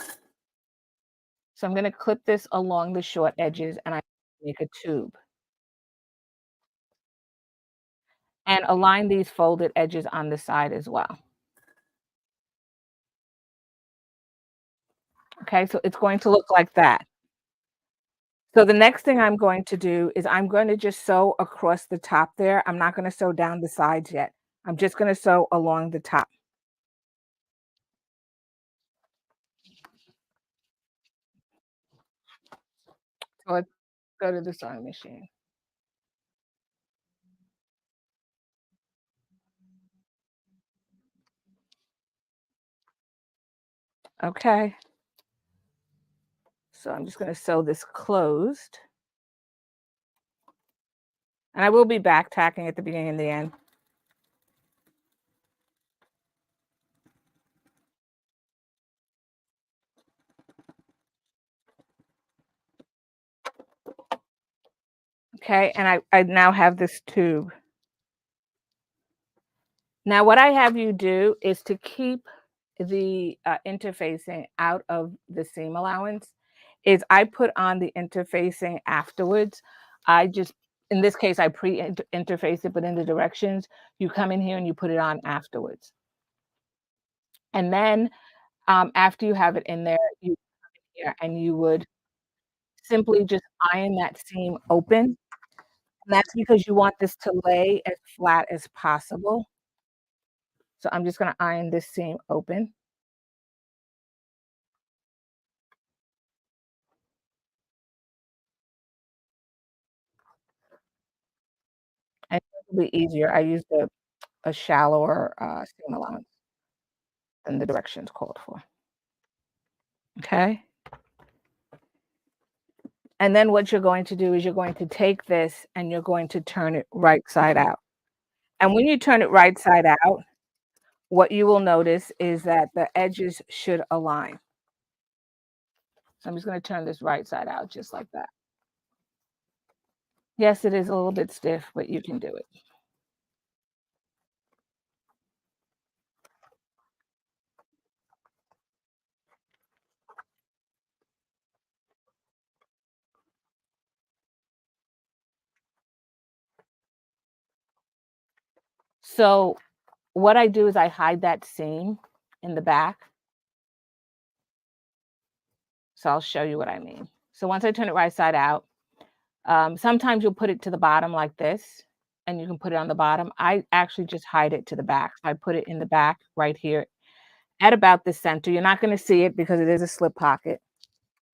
So I'm going to clip this along the short edges and I make a tube and align these folded edges on the side as well. Okay, so it's going to look like that. So the next thing I'm going to do is I'm going to just sew across the top there. I'm not going to sew down the sides yet. I'm just going to sew along the top. So let's go to the sewing machine. Okay. So I'm just going to sew this closed. And I will be back tacking at the beginning and the end. Okay, and I now have this tube. Now what I have you do is to keep the interfacing out of the seam allowance is I put on the interfacing afterwards. I just, in this case, I pre-interface it, but in the directions, you come in here and you put it on afterwards. And then after you have it in there, you here and you would simply just iron that seam open And that's because you want this to lay as flat as possible. So I'm just gonna iron this seam open, and it'll be easier. I used a shallower, seam allowance than the directions called for, okay? And then what you're going to do is you're going to take this and you're going to turn it right side out. And when you turn it right side out, what you will notice is that the edges should align. So I'm just gonna turn this right side out just like that. Yes, it is a little bit stiff, but you can do it. So what I do is I hide that seam in the back. So I'll show you what I mean. So once I turn it right side out, sometimes you'll put it to the bottom like this, and you can put it on the bottom. I actually just hide it to the back. So I put it in the back right here at about the center. You're not going to see it because it is a slip pocket.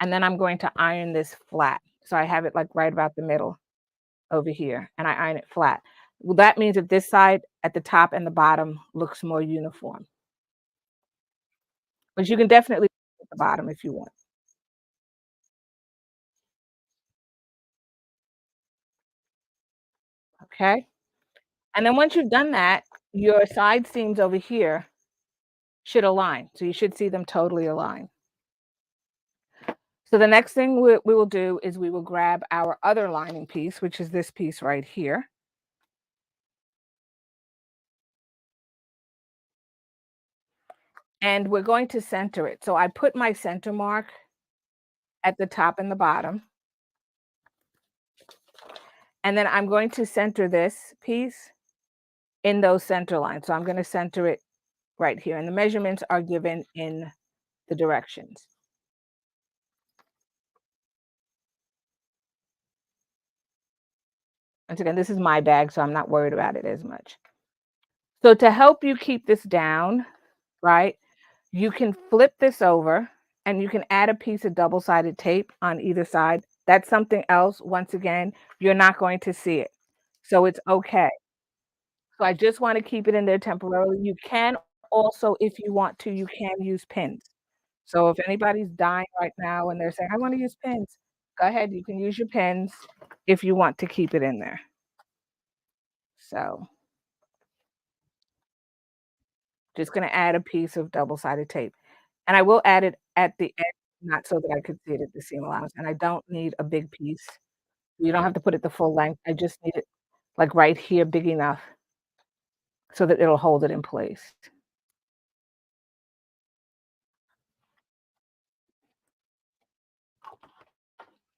And then I'm going to iron this flat. So I have it like right about the middle over here, and I iron it flat. Well, that means that this side at the top and the bottom looks more uniform. But you can definitely at the bottom if you want. Okay. And then once you've done that, your side seams over here should align. So you should see them totally align. So the next thing we will do is we will grab our other lining piece, which is this piece right here. And we're going to center it. So I put my center mark at the top and the bottom. And then I'm going to center this piece in those center lines. So I'm going to center it right here. And the measurements are given in the directions. Once again, this is my bag, so I'm not worried about it as much. So to help you keep this down, right, you can flip this over and you can add a piece of double-sided tape on either side. That's something else, once again, you're not going to see it. So it's okay. So I just wanna keep it in there temporarily. You can also, if you want to, you can use pins. So if anybody's dying right now and they're saying, "I wanna use pins," go ahead, you can use your pins if you want to keep it in there. So, just gonna add a piece of double-sided tape, and I will add it at the end, not so that I could see it at the seam allowance, and I don't need a big piece. You don't have to put it the full length, I just need it, like, right here big enough so that it'll hold it in place,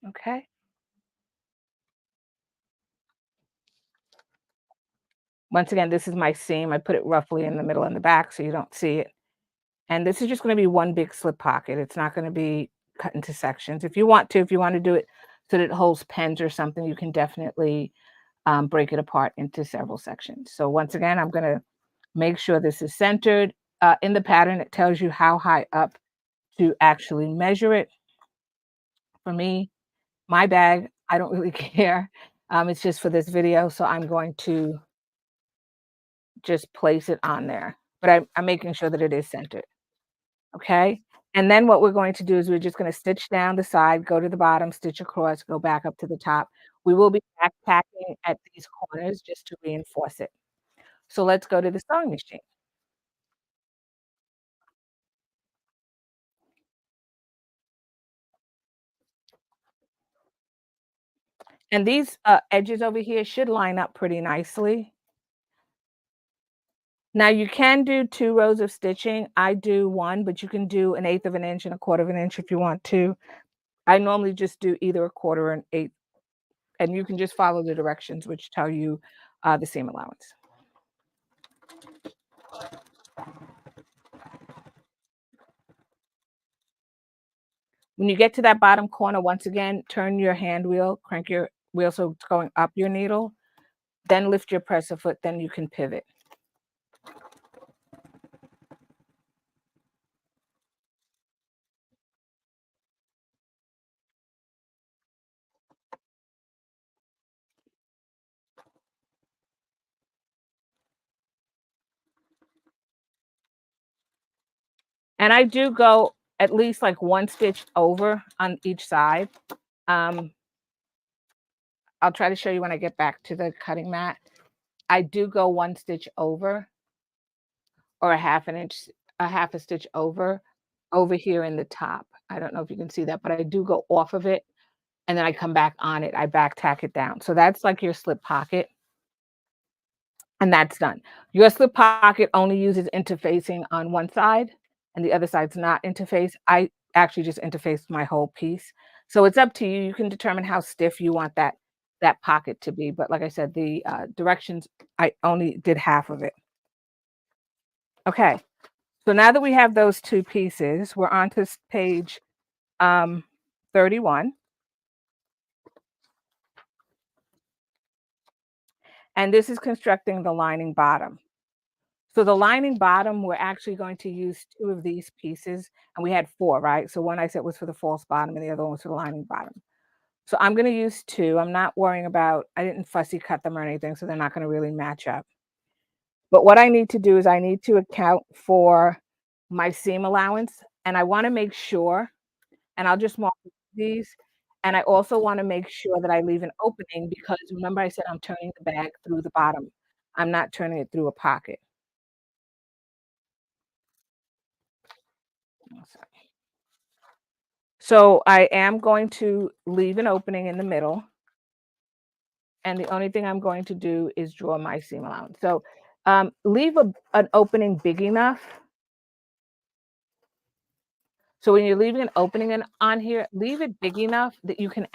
okay? Once again, this is my seam, I put it roughly in the middle and the back so you don't see it, and this is just gonna be one big slip pocket, it's not gonna be cut into sections. If you want to, if you wanna do it so that it holds pens or something, you can definitely, break it apart into several sections. So once again, I'm gonna make sure this is centered. In the pattern, it tells you how high up to actually measure it. For me, my bag, I don't really care. It's just for this video, so I'm going to just place it on there. But I'm making sure that it is centered. Okay. And then what we're going to do is we're just going to stitch down the side, go to the bottom, stitch across, go back up to the top. We will be backpacking at these corners just to reinforce it. So let's go to the sewing machine. And these edges over here should line up pretty nicely. Now you can do 2 rows of stitching. I do 1, but you can do an eighth of an inch and a quarter of an inch if you want to. I normally just do either a quarter or an eighth, and you can just follow the directions which tell you the seam allowance. When you get to that bottom corner, once again, turn your hand wheel, crank your wheel, so it's going up your needle, then lift your presser foot, then you can pivot. And I do go at least like 1 stitch over on each side. Um, I'll try to show you when I get back to the cutting mat. I do go 1 stitch over or a half a stitch over here in the top. I don't know if you can see that, but I do go off of it and then I come back on it. I back tack it down. So that's like your slip pocket, and that's done. Your slip pocket only uses interfacing on one side and the other side's not interface. I actually just interfaced my whole piece. So it's up to you. You can determine how stiff you want that pocket to be. But like I said, the directions, I only did half of it. Okay. So now that we have those two pieces, we're on to page um, 31. And this is constructing the lining bottom. So the lining bottom, we're actually going to use two of these pieces, and we had four, right? So one I said was for the false bottom, and the other one was for the lining bottom. So I'm going to use two. I'm not worrying about, I didn't fussy cut them or anything, so they're not going to really match up. But what I need to do is I need to account for my seam allowance, and I want to make sure, and I'll just mark these. And I also want to make sure that I leave an opening because remember I said I'm turning the bag through the bottom. I'm not turning it through a pocket. Oh, sorry. So I am going to leave an opening in the middle, and the only thing I'm going to do is draw my seam allowance. So leave an opening big enough. So when you're leaving an opening on here, leave it big enough that you can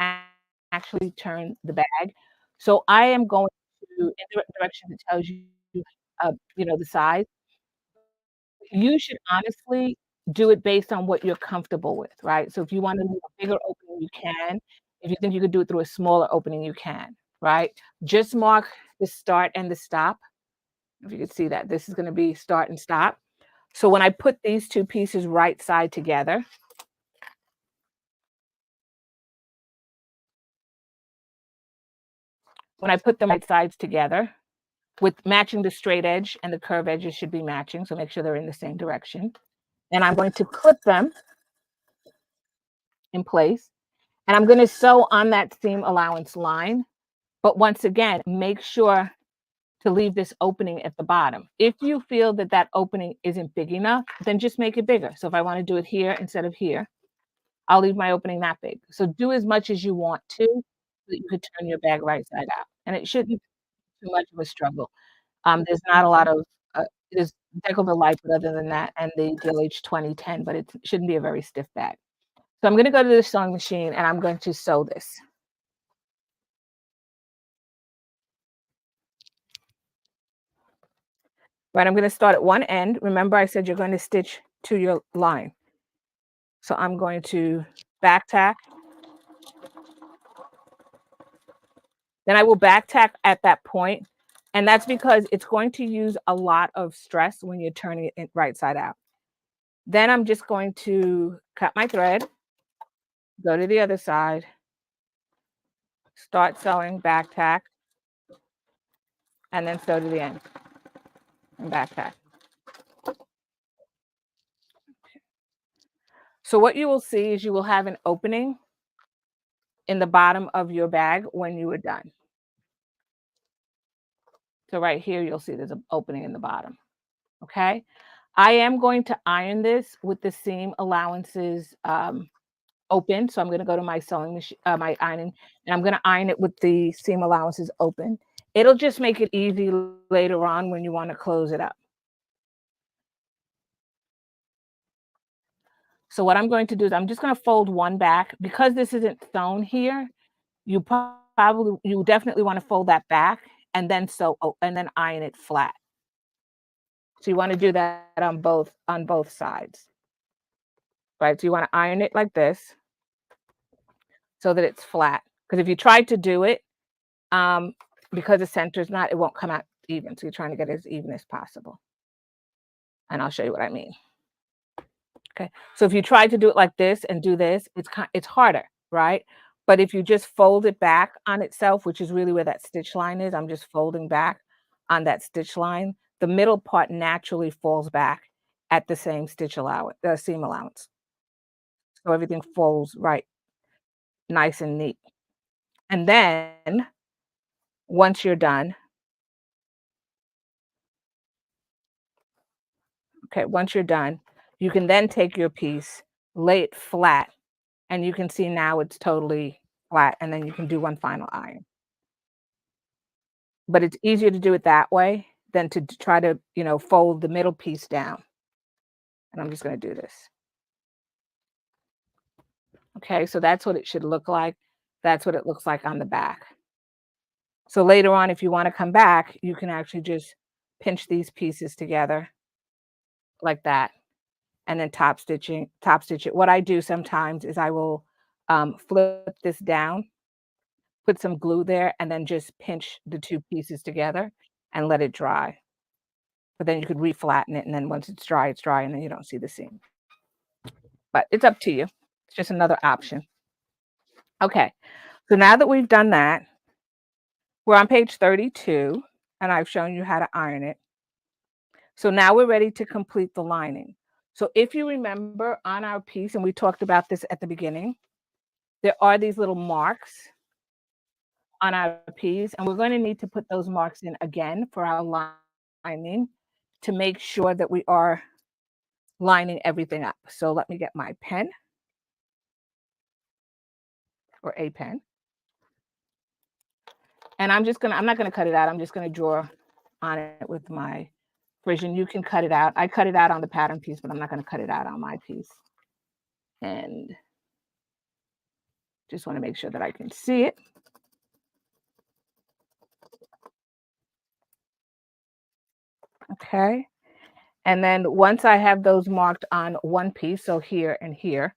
actually turn the bag. So I am going to in the direction that tells you, the size. You should honestly do it based on what you're comfortable with, right? So if you wanna leave a bigger opening, you can. If you think you could do it through a smaller opening, you can, right? Just mark the start and the stop. If you could see that, this is gonna be start and stop. So when I put these two pieces right side together, when I put them right sides together with matching the straight edge and the curve edges should be matching, so make sure they're in the same direction. And I'm going to clip them in place, and I'm gonna sew on that seam allowance line. But once again, make sure to leave this opening at the bottom. If you feel that that opening isn't big enough, then just make it bigger. So if I want to do it here instead of here, I'll leave my opening that big. So do as much as you want to so that you could turn your bag right side out. And it shouldn't be too much of a struggle. There's not a lot of, there's deck of the light, but other than that, and the DLH 2010, but it shouldn't be a very stiff bag. So I'm going to go to the sewing machine and I'm going to sew this. Right, I'm gonna start at one end. Remember I said you're going to stitch to your line. So I'm going to back tack, then I will back tack at that point, and that's because it's going to use a lot of stress when you're turning it right side out. Then I'm just going to cut my thread, go to the other side, start sewing, back tack, and then sew to the end and back tack. So what you will see is you will have an opening in the bottom of your bag when you are done. So right here, you'll see there's an opening in the bottom. Okay. I am going to iron this with the seam allowances open. So I'm going to go to my sewing machine, my ironing, and I'm going to iron it with the seam allowances open. It'll just make it easy later on when you want to close it up. So what I'm going to do is I'm just going to fold one back because this isn't sewn here. You definitely want to fold that back and then sew and then iron it flat. So you want to do that on both sides. Right? So you wanna iron it like this so that it's flat. Because if you tried to do it um, because the center is not, it won't come out even. So you're trying to get it as even as possible. And I'll show you what I mean. Okay. So if you try to do it like this and do this, it's harder, right? But if you just fold it back on itself, which is really where that stitch line is, I'm just folding back on that stitch line. The middle part naturally falls back at the same stitch allowance, seam allowance. So everything folds right, nice and neat. And then once you're done, okay, once you're done, you can then take your piece, lay it flat, and you can see now it's totally flat, and then you can do one final iron. But it's easier to do it that way than to try to, fold the middle piece down. And I'm just gonna do this. Okay, so that's what it should look like. That's what it looks like on the back. So later on, if you wanna come back, you can actually just pinch these pieces together like that, and then top stitch it. What I do sometimes is I will, flip this down, put some glue there, and then just pinch the 2 pieces together and let it dry. But then you could reflatten it, and then once it's dry, and then you don't see the seam. But it's up to you. It's just another option. Okay, so now that we've done that, we're on page 32, and I've shown you how to iron it. So now we're ready to complete the lining. So if you remember on our piece, and we talked about this at the beginning, there are these little marks on our piece, and we're going to need to put those marks in again for our lining to make sure that we are lining everything up. So let me get my pen or a pen. And I'm not gonna cut it out, I'm just gonna draw on it with my Frisian. You can cut it out. I cut it out on the pattern piece, but I'm not gonna cut it out on my piece. And just wanna make sure that I can see it. Okay. And then once I have those marked on one piece, so here and here,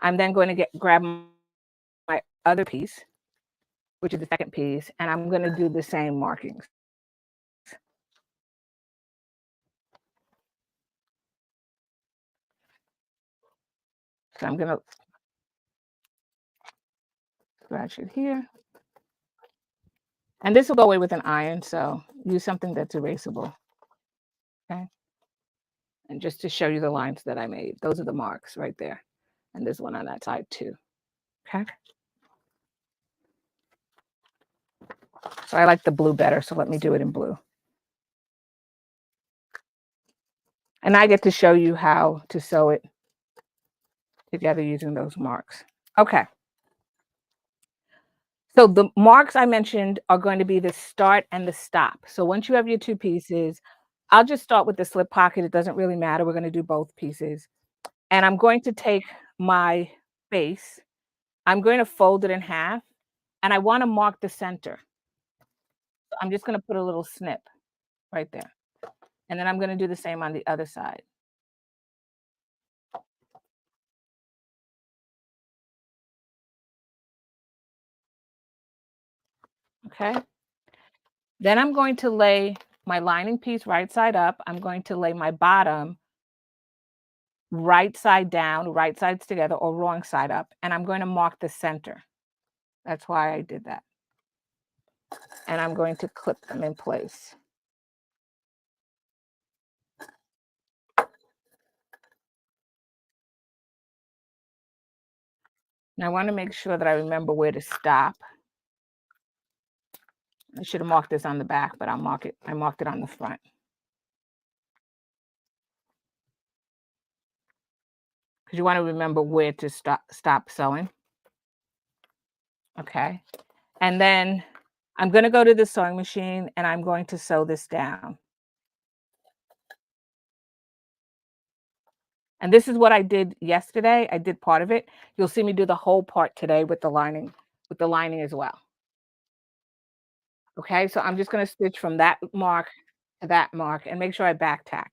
I'm then going to grab my other piece, which is the second piece, and I'm gonna do the same markings. So I'm gonna scratch it here. And this will go away with an iron, so use something that's erasable. Okay. And just to show you the lines that I made, those are the marks right there. And there's one on that side too. Okay. So I like the blue better, so let me do it in blue. And I get to show you how to sew it together using those marks. Okay. So the marks I mentioned are going to be the start and the stop. So once you have your two pieces, I'll just start with the slip pocket. It doesn't really matter. We're going to do both pieces. And I'm going to take my base, I'm going to fold it in half, and I want to mark the center. So I'm just going to put a little snip right there. And then I'm going to do the same on the other side. Okay. Then I'm going to lay my lining piece right side up. I'm going to lay my bottom right side down, right sides together, or wrong side up. And I'm going to mark the center. That's why I did that. And I'm going to clip them in place. Now I want to make sure that I remember where to stop. I should have marked this on the back, but I marked it on the front. Because you want to remember where to stop sewing. Okay. And then I'm going to go to the sewing machine and I'm going to sew this down. And this is what I did yesterday. I did part of it. You'll see me do the whole part today with the lining as well. Okay, so I'm just going to stitch from that mark to that mark and make sure I back tack.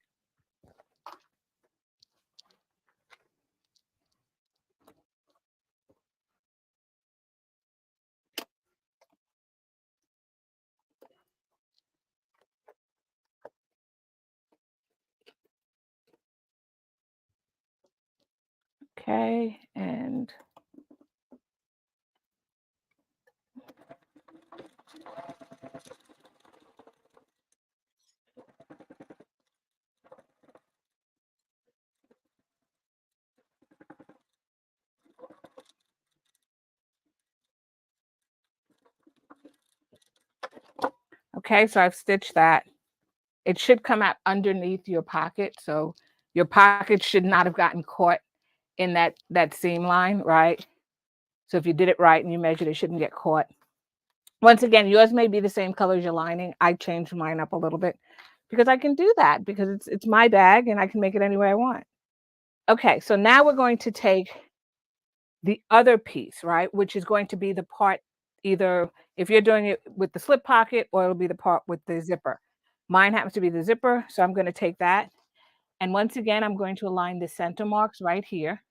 Okay, and okay, so I've stitched that. It should come out underneath your pocket, so your pocket should not have gotten caught in that seam line, right? So if you did it right and you measured, it shouldn't get caught. Once again, yours may be the same color as your lining. I changed mine up a little bit because I can do that because it's my bag and I can make it any way I want. Okay, so now we're going to take the other piece, right, which is going to be the part either if you're doing it with the slip pocket or it'll be the part with the zipper. Mine happens to be the zipper, so I'm going to take that. And once again, I'm going to align the center marks right here.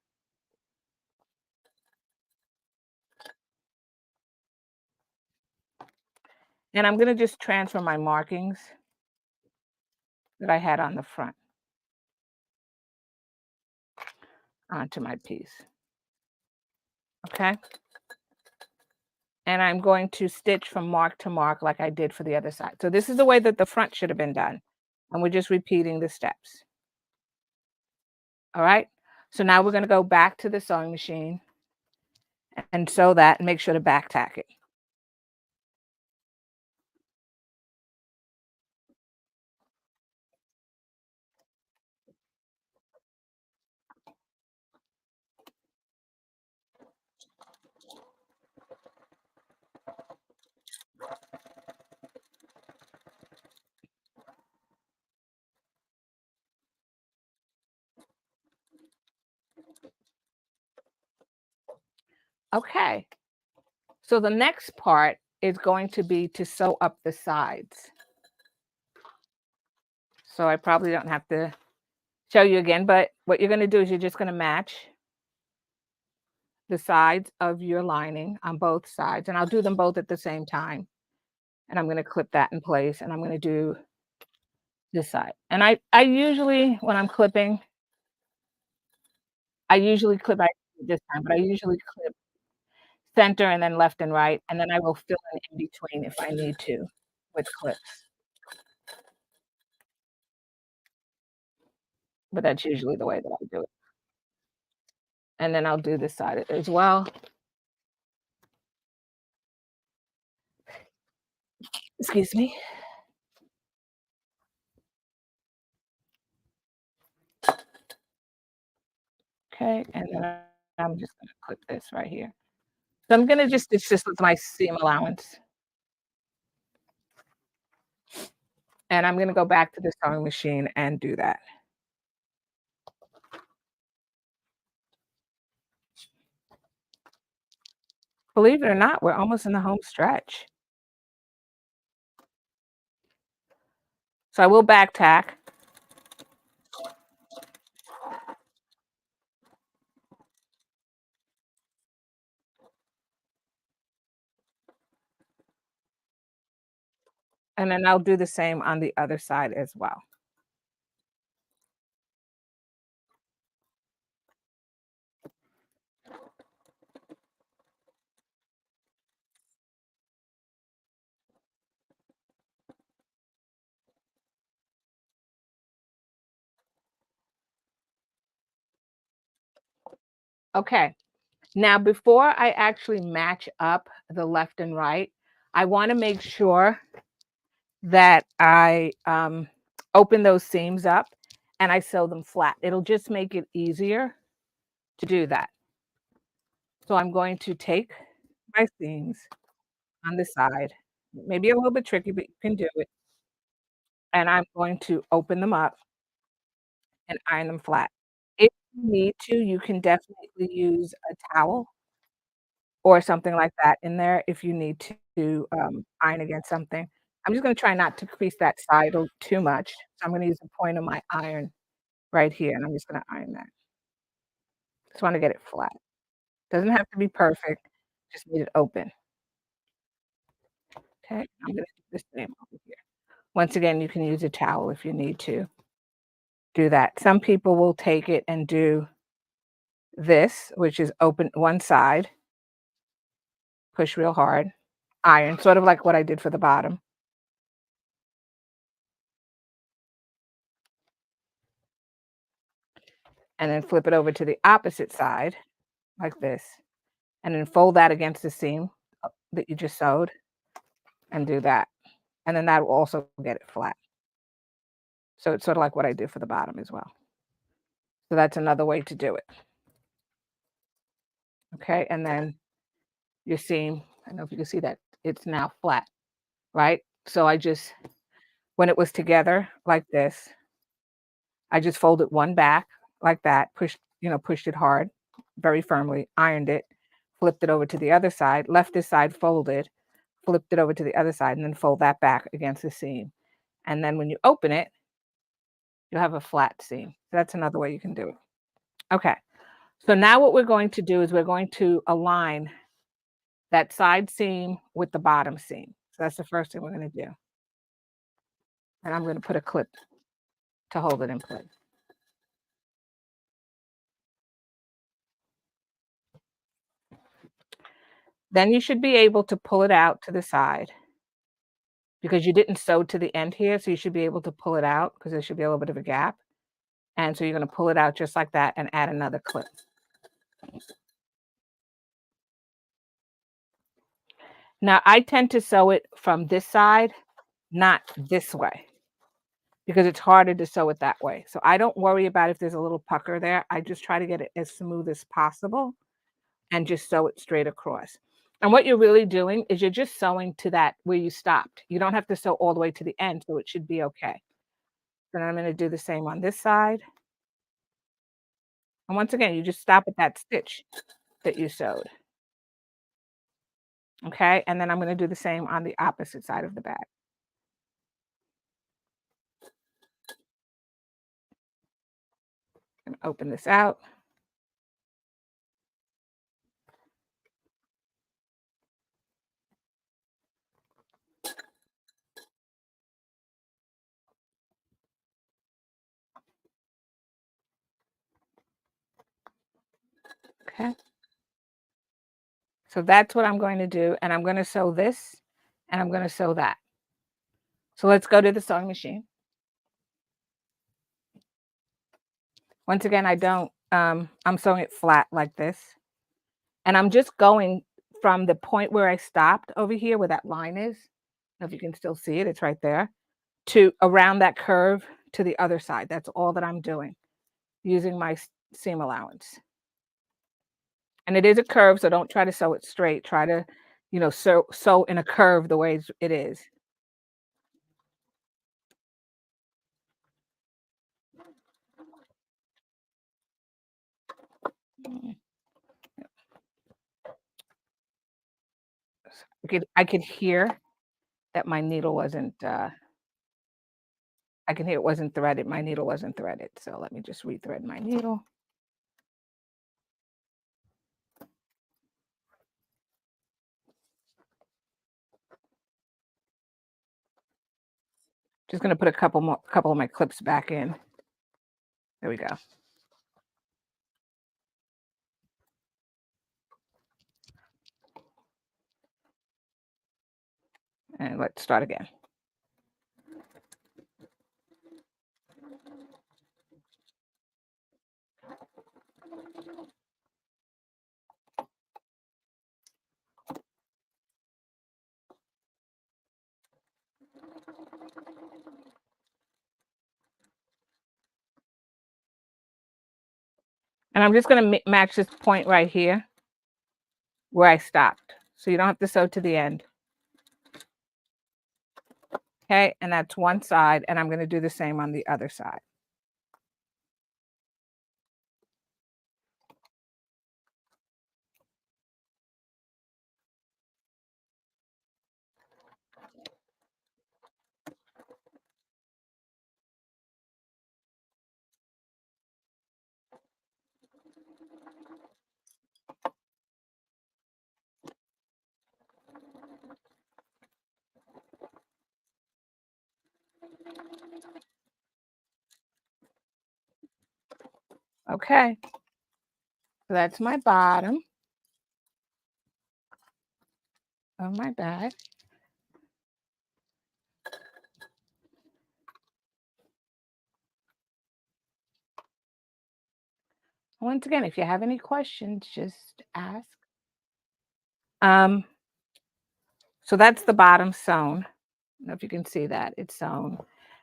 And I'm going to just transfer my markings that I had on the front onto my piece. Okay. And I'm going to stitch from mark to mark like I did for the other side. So this is the way that the front should have been done. And we're just repeating the steps. All right. So now we're going to go back to the sewing machine and sew that and make sure to back tack it. Okay. So the next part is going to be to sew up the sides. So I probably don't have to show you again, but what you're going to do is you're just going to match the sides of your lining on both sides. And I'll do them both at the same time. And I'm going to clip that in place and I'm going to do this side. And I usually, when I'm clipping, I usually clip I this time, but I usually clip center and then left and right, and then I will fill in between if I need to with clips. But that's usually the way that I do it. And then I'll do this side as well. Excuse me. Okay, and then I'm just gonna clip this right here. So I'm gonna just stitch this with my seam allowance, and I'm gonna go back to the sewing machine and do that. Believe it or not, we're almost in the home stretch. So I will back tack, and then I'll do the same on the other side as well. Okay. Now, before I actually match up the left and right, I wanna make sure that I, open those seams up and I sew them flat. It'll just make it easier to do that. So I'm going to take my seams on the side, maybe a little bit tricky, but you can do it, and I'm going to open them up and iron them flat. If you need to, you can definitely use a towel or something like that in there if you need to, iron against something. I'm just gonna try not to crease that side too much, so I'm gonna use the point of my iron right here, and I'm just gonna iron that. Just wanna get it flat. Doesn't have to be perfect, just need it open. Okay, I'm gonna do the same over here. Once again, you can use a towel if you need to do that. Some people will take it and do this, which is open one side, push real hard, iron, sort of like what I did for the bottom, and then flip it over to the opposite side like this, and then fold that against the seam that you just sewed and do that. And then that will also get it flat. So it's sort of like what I did for the bottom as well. So that's another way to do it. Okay. And then your seam, I don't know if you can see that it's now flat, right? So I just, when it was together like this, I just folded one back like that, pushed it hard, very firmly, ironed it, flipped it over to the other side, left this side folded, flipped it over to the other side, and then fold that back against the seam. And then when you open it, you'll have a flat seam. That's another way you can do it. Okay. So now what we're going to do is we're going to align that side seam with the bottom seam. So that's the first thing we're going to do. And I'm going to put a clip to hold it in place. Then you should be able to pull it out to the side because you didn't sew to the end here. So you should be able to pull it out because there should be a little bit of a gap. And so you're going to pull it out just like that and add another clip. Now I tend to sew it from this side, not this way, because it's harder to sew it that way. So I don't worry about if there's a little pucker there. I just try to get it as smooth as possible and just sew it straight across. And what you're really doing is you're just sewing to that where you stopped. You don't have to sew all the way to the end, so it should be okay. Then I'm going to do the same on this side. And once again, you just stop at that stitch that you sewed. Okay, and then I'm going to do the same on the opposite side of the bag. And open this out. Okay. So that's what I'm going to do, and I'm going to sew this, and I'm going to sew that. So let's go to the sewing machine. Once again, I don't, I'm sewing it flat like this. And I'm just going from the point where I stopped over here where that line is. I don't know if you can still see it, it's right there, to around that curve to the other side. That's all that I'm doing using my seam allowance. And it is a curve, so don't try to sew it straight. Try to, sew in a curve the way it is. Mm. I could hear that my needle wasn't, I can hear it wasn't threaded. My needle wasn't threaded. So let me just rethread my needle. Just gonna put a couple of my clips back in. There we go. And let's start again. And I'm just gonna match this point right here where I stopped. So you don't have to sew to the end. Okay, and that's one side, and I'm gonna do the same on the other side. Okay. So that's my bottom of my bag. Once again, if you have any questions, just ask. Um, so that's the bottom sewn. I don't know if you can see that, it's sewn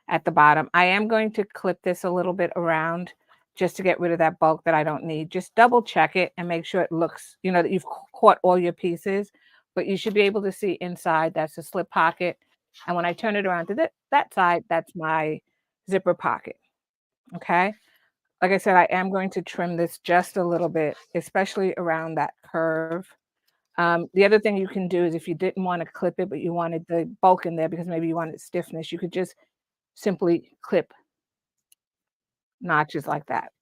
at the bottom. I am going to clip this a little bit around just to get rid of that bulk that I don't need. Just double check it and make sure it looks, that you've caught all your pieces, but you should be able to see inside. That's a slip pocket. And when I turn it around to that side, that's my zipper pocket. Okay. Like I said, I am going to trim this just a little bit, especially around that curve. The other thing you can do is if you didn't want to clip it, but you wanted the bulk in there because maybe you wanted stiffness, you could just simply clip notches like that.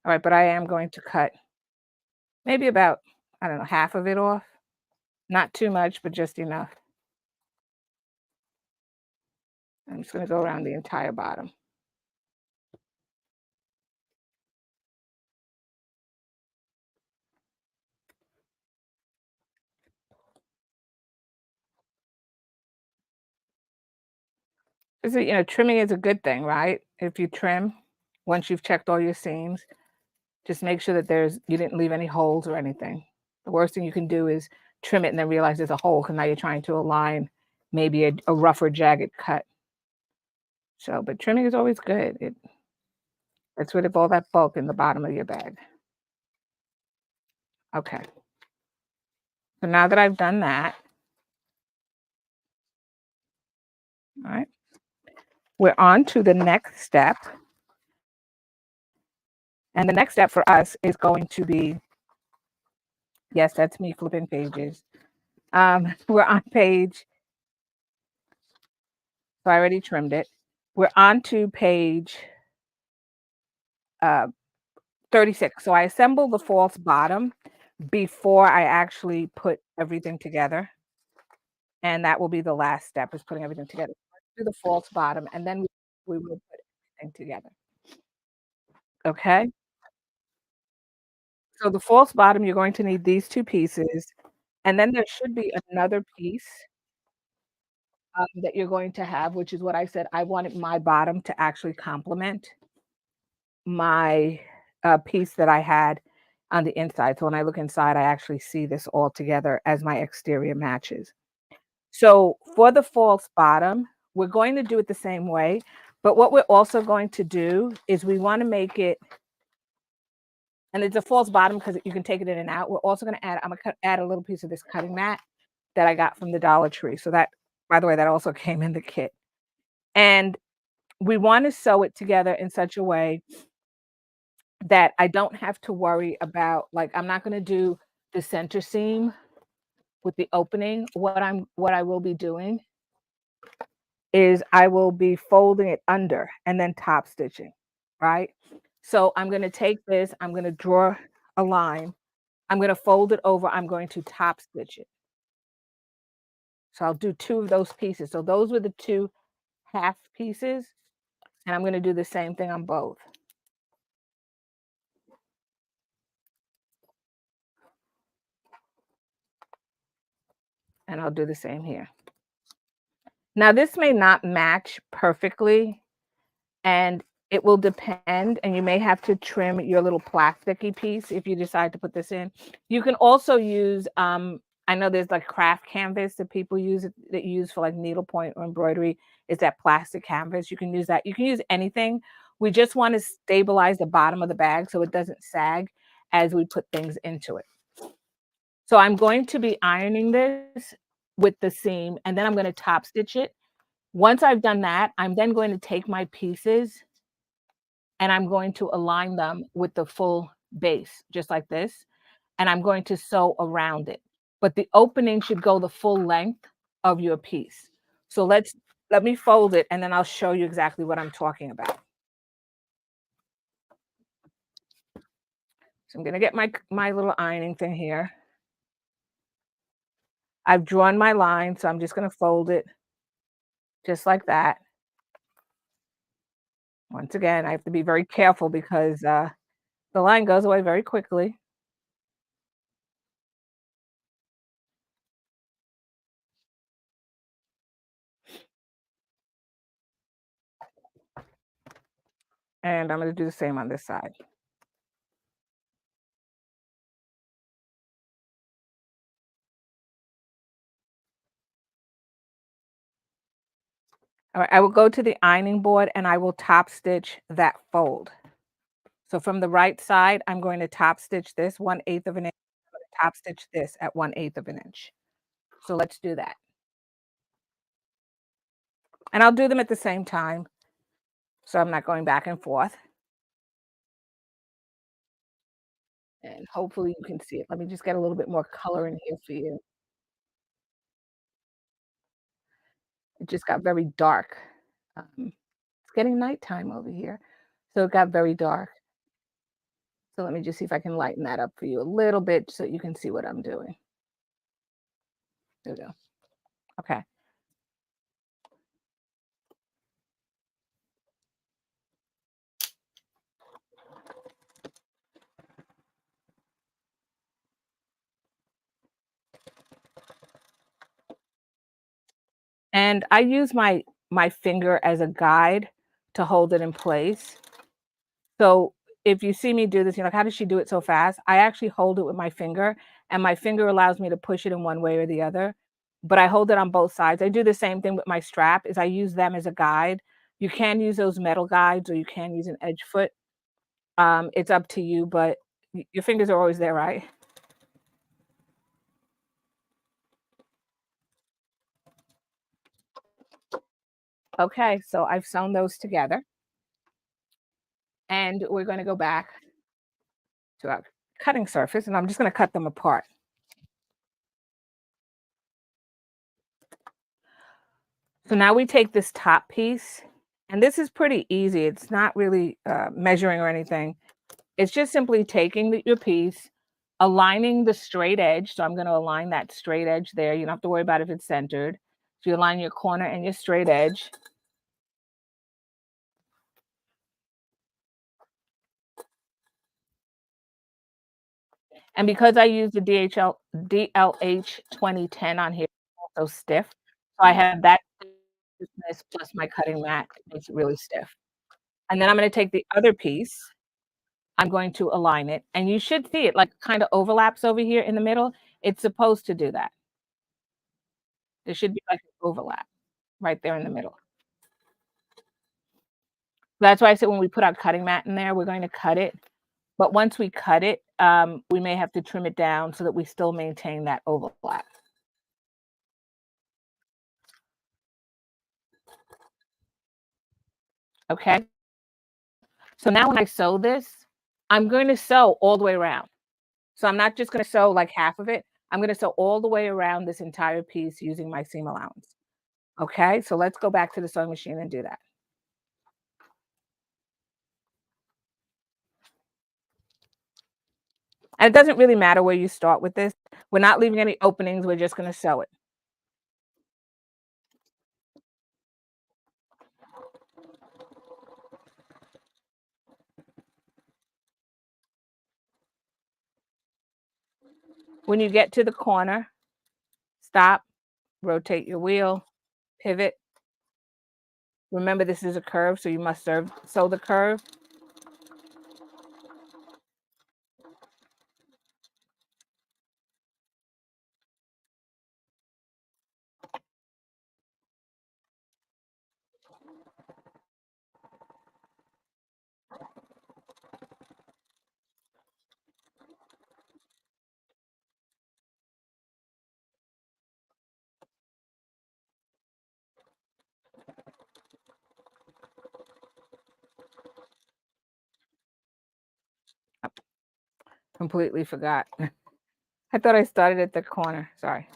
All right, but I am going to cut maybe about, I don't know, half of it off. Not too much, but just enough. I'm just going to go around the entire bottom. Trimming is a good thing, right? If you trim, once you've checked all your seams, just make sure that you didn't leave any holes or anything. The worst thing you can do is trim it and then realize there's a hole because now you're trying to align maybe a rougher, jagged cut. So, but trimming is always good. It gets rid of all that bulk in the bottom of your bag. Okay. So now that I've done that, all right, we're on to the next step. And the next step for us is going to be, yes, that's me flipping pages. We're on page, so I already trimmed it. We're on to page uh, 36. So I assembled the false bottom before I actually put everything together. And that will be the last step is putting everything together. Let's do the false bottom and then we will put everything together. Okay. So the false bottom, you're going to need these two pieces. And then there should be another piece that you're going to have, which is what I said. I wanted my bottom to actually complement my piece that I had on the inside. So when I look inside, I actually see this all together as my exterior matches. So for the false bottom, we're going to do it the same way. But what we're also going to do is we want to make it, and it's a false bottom because you can take it in and out. We're also going to add, I'm going to add a little piece of this cutting mat that I got from the Dollar Tree. So that, by the way, that also came in the kit. And we want to sew it together in such a way that I don't have to worry about, like, I'm not going to do the center seam with the opening. What I will be doing is I will be folding it under and then top stitching, right? So I'm going to take this, I'm going to draw a line, I'm going to fold it over, I'm going to top stitch it. So I'll do two of those pieces. So those were the two half pieces, and I'm going to do the same thing on both. And I'll do the same here. Now this may not match perfectly, and it will depend, and you may have to trim your little plasticky piece if you decide to put this in. You can also use, I know there's like craft canvas that people use that you use for like needlepoint or embroidery. Is that plastic canvas? You can use that. You can use anything. We just want to stabilize the bottom of the bag so it doesn't sag as we put things into it. So I'm going to be ironing this with the seam, and then I'm going to top stitch it. Once I've done that, I'm then going to take my pieces and I'm going to align them with the full base, just like this, and I'm going to sew around it. But the opening should go the full length of your piece. So let me fold it, and then I'll show you exactly what I'm talking about. So I'm gonna get my little ironing thing here. I've drawn my line, so I'm just gonna fold it just like that. Once again, I have to be very careful because The line goes away very quickly. And I'm gonna do the same on this side. All right, I will go to the ironing board and I will top stitch that fold. So from the right side, I'm going to top stitch this 1/8 of an inch, top stitch this at 1/8 of an inch. So let's do that. And I'll do them at the same time, so I'm not going back and forth. And hopefully you can see it. Let me just get a little bit more color in here for you. It just got very dark. It's getting nighttime over here, so it got very dark. So let me just see if I can lighten that up for you a little bit so you can see what I'm doing. There we go. Okay. And I use my finger as a guide to hold it in place. So if you see me do this, you're like, "How does she do it so fast?" I actually hold it with my finger, and my finger allows me to push it in one way or the other, but I hold it on both sides. I do the same thing with my strap, is I use them as a guide. You can use those metal guides or you can use an edge foot. It's up to you, but your fingers are always there, right? Okay, so I've sewn those together, and we're gonna go back to our cutting surface, and I'm just gonna cut them apart. So now we take this top piece, and this is pretty easy. It's not really measuring or anything. It's just simply taking your piece, aligning the straight edge. So I'm going to align that straight edge there. You don't have to worry about if it's centered. So you align your corner and your straight edge. And because I use the DLH 2010 on here, it's also stiff. So I have that stiffness plus my cutting mat makes it really stiff. And then I'm going to take the other piece. I'm going to align it, and you should see it, like, kinda overlaps over here in the middle. It's supposed to do that. There should be, like, an overlap right there in the middle. That's why I said when we put our cutting mat in there, we're going to cut it, but once we cut it, we may have to trim it down so that we still maintain that overlap, okay? So now when I sew this, I'm going to sew all the way around. So I'm not just gonna sew, like, half of it. I'm gonna sew all the way around this entire piece using my seam allowance, okay? So let's go back to the sewing machine and do that. And it doesn't really matter where you start with this. We're not leaving any openings, we're just gonna sew it. When you get to the corner, stop, rotate your wheel, pivot. Remember, this is a curve, so you must sew the curve. Completely forgot. I thought I started at the corner, sorry.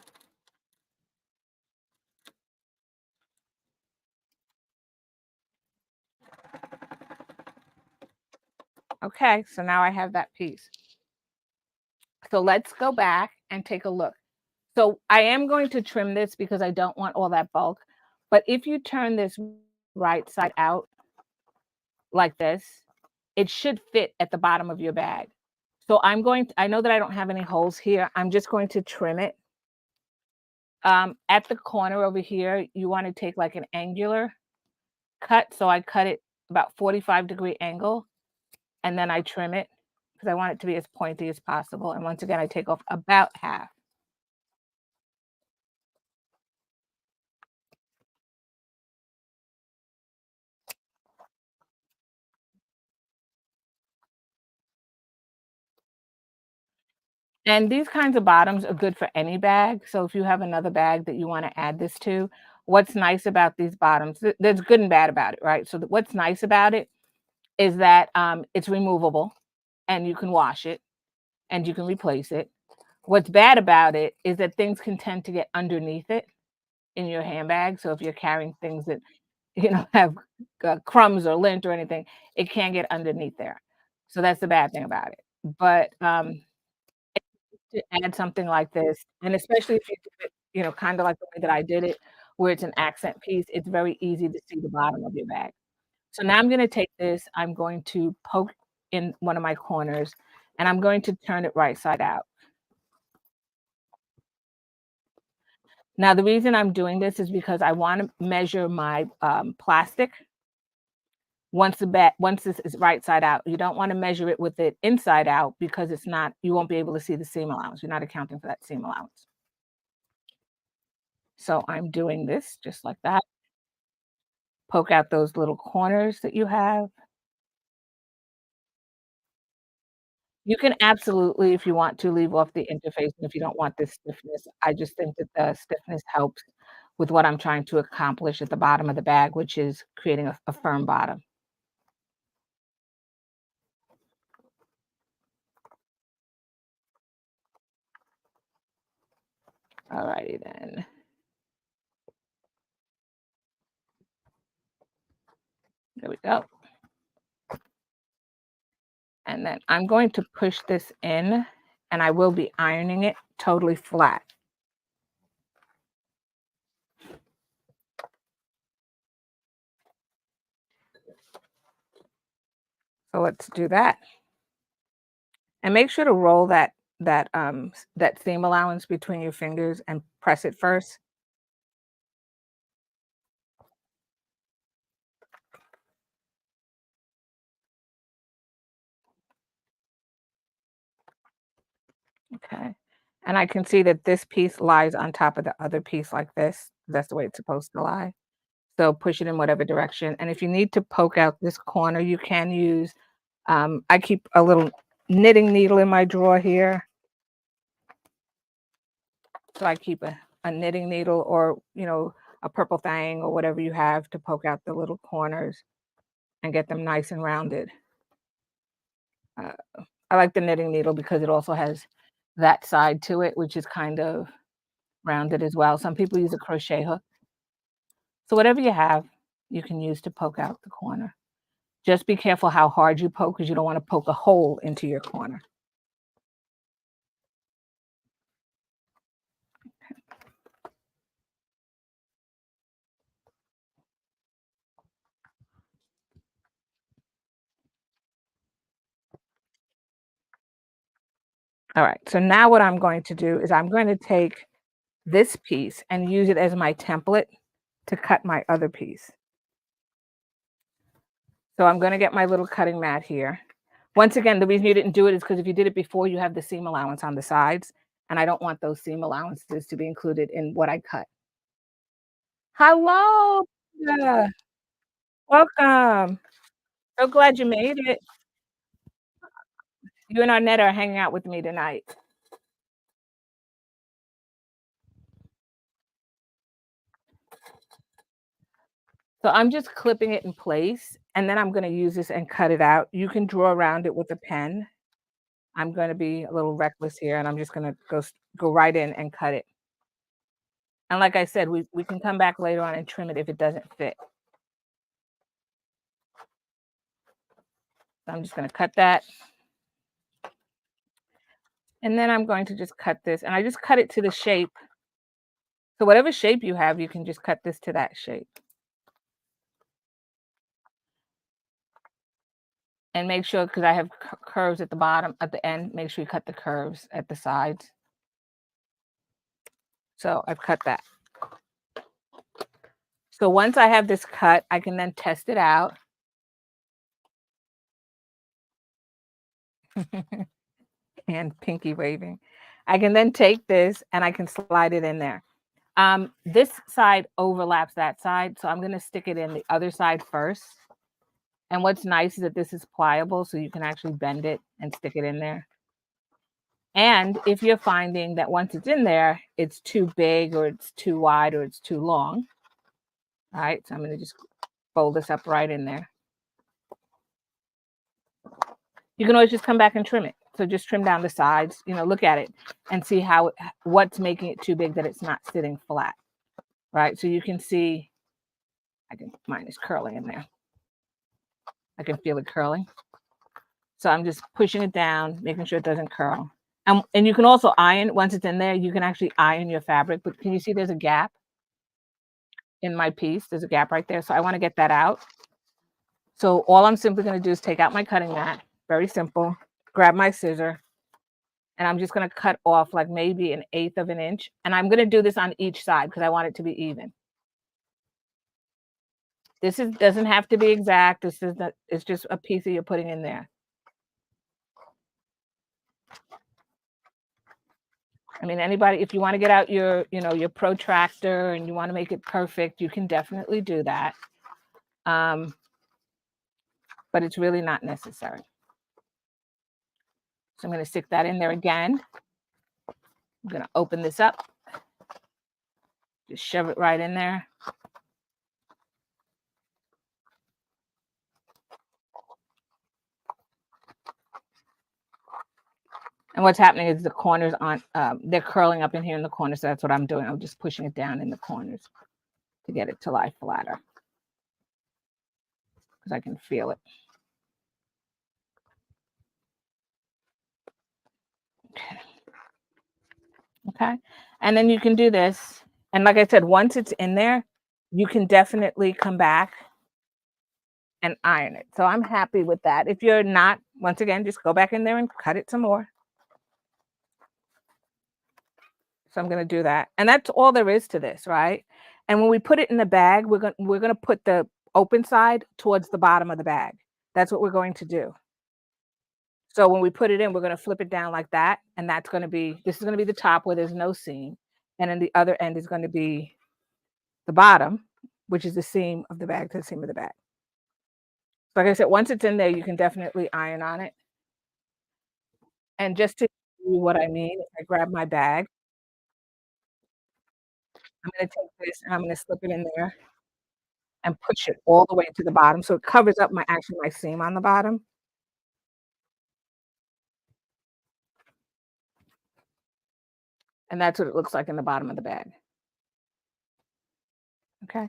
Okay, so now I have that piece. So let's go back and take a look. So I am going to trim this because I don't want all that bulk, but if you turn this right side out like this, it should fit at the bottom of your bag. So I know that I don't have any holes here. I'm just going to trim it. At the corner over here, you want to take like an angular cut. So I cut it about 45-degree angle and then I trim it because I want it to be as pointy as possible. And once again, I take off about half. And these kinds of bottoms are good for any bag. So if you have another bag that you want to add this to, what's nice about these bottoms, there's good and bad about it, right? So what's nice about it is that it's removable and you can wash it and you can replace it. What's bad about it is that things can tend to get underneath it in your handbag. So if you're carrying things that have crumbs or lint or anything, it can get underneath there. So that's the bad thing about it. But to add something like this, and especially if you do it, kinda like the way that I did it, where it's an accent piece, it's very easy to see the bottom of your bag. So now I'm gonna take this, I'm going to poke in one of my corners, and I'm going to turn it right side out. Now the reason I'm doing this is because I wanna measure my, plastic once this is right side out. You don't wanna measure it with it inside out because it's not you won't be able to see the seam allowance. You're not accounting for that seam allowance. So I'm doing this just like that. Poke out those little corners that you have. You can absolutely, if you want to, leave off the interfacing if you don't want this stiffness. I just think that the stiffness helps with what I'm trying to accomplish at the bottom of the bag, which is creating a firm bottom. Alrighty then. There we go. And then I'm going to push this in and I will be ironing it totally flat. So let's do that. And make sure to roll that seam allowance between your fingers and press it first. Okay. And I can see that this piece lies on top of the other piece like this. That's the way it's supposed to lie. So push it in whatever direction. And if you need to poke out this corner, you can use, I keep a little knitting needle in my drawer here. So I keep a knitting needle or, a purple thing or whatever you have to poke out the little corners and get them nice and rounded. Uh, I like the knitting needle because it also has that side to it, which is kind of rounded as well. Some people use a crochet hook. So whatever you have, you can use to poke out the corner. Just be careful how hard you poke because you don't want to poke a hole into your corner. All right, so now what I'm going to do is I'm going to take this piece and use it as my template to cut my other piece. So I'm going to get my little cutting mat here. Once again, the reason you didn't do it is because if you did it before, you have the seam allowance on the sides, and I don't want those seam allowances to be included in what I cut. Hello. Yeah, welcome. So glad you made it. You and Arnetta are hanging out with me tonight. So I'm just clipping it in place, and then I'm gonna use this and cut it out. You can draw around it with a pen. I'm gonna be a little reckless here, and I'm just gonna go right in and cut it. And like I said, we can come back later on and trim it if it doesn't fit. So I'm just gonna cut that, and then I'm going to just cut this, and I just cut it to the shape. So whatever shape you have, you can just cut this to that shape. and make sure because I have curves at the bottom, at the end, make sure you cut the curves at the sides. So I've cut that. So once I have this cut, I can then test it out. And pinky waving. I can then take this and I can slide it in there. This side overlaps that side, so I'm gonna stick it in the other side first. And what's nice is that this is pliable, so you can actually bend it and stick it in there. And if you're finding that once it's in there, it's too big or it's too wide or it's too long, all right, so I'm gonna just fold this up right in there. You can always just come back and trim it. So just trim down the sides, look at it and see what's making it too big that it's not sitting flat, right? So you can see, mine is curling in there. I can feel it curling. So I'm just pushing it down, making sure it doesn't curl. And you can also iron, once it's in there, you can actually iron your fabric, but can you see there's a gap in my piece? There's a gap right there. So I wanna get that out. So all I'm simply gonna do is take out my cutting mat, very simple, grab my scissor, and I'm just gonna cut off like maybe 1/8 of an inch. And I'm gonna do this on each side because I want it to be even. Doesn't have to be exact. It's just a piece that you're putting in there. I mean, anybody, if you want to get out your protractor and you want to make it perfect, you can definitely do that. But it's really not necessary. So I'm going to stick that in there again. I'm going to open this up. Just shove it right in there. And what's happening is the corners they're curling up in here in the corners. So that's what I'm doing. I'm just pushing it down in the corners to get it to lie flatter. Because I can feel it. Okay. And then you can do this. And like I said, once it's in there, you can definitely come back and iron it. So I'm happy with that. If you're not, once again, just go back in there and cut it some more. So I'm going to do that. And that's all there is to this, right? And when we put it in the bag, we're going to put the open side towards the bottom of the bag. That's what we're going to do. So when we put it in, we're going to flip it down like that. And this is going to be the top where there's no seam. And then the other end is going to be the bottom, which is the seam of the bag to the seam of the bag. Like I said, once it's in there, you can definitely iron on it. And just to show you what I mean, if I grab my bag, I'm gonna take this and I'm gonna slip it in there and push it all the way to the bottom, so it covers up my seam on the bottom. And that's what it looks like in the bottom of the bag. Okay.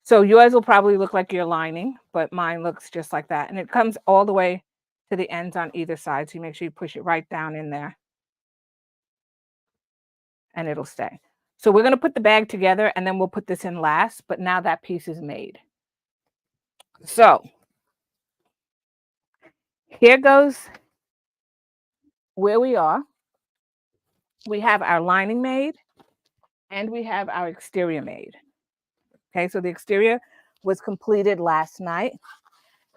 So yours will probably look like your lining, but mine looks just like that. And it comes all the way to the ends on either side. So you make sure you push it right down in there and it'll stay. So we're gonna put the bag together and then we'll put this in last, but now that piece is made. So here goes where we are. We have our lining made and we have our exterior made. Okay, so the exterior was completed last night.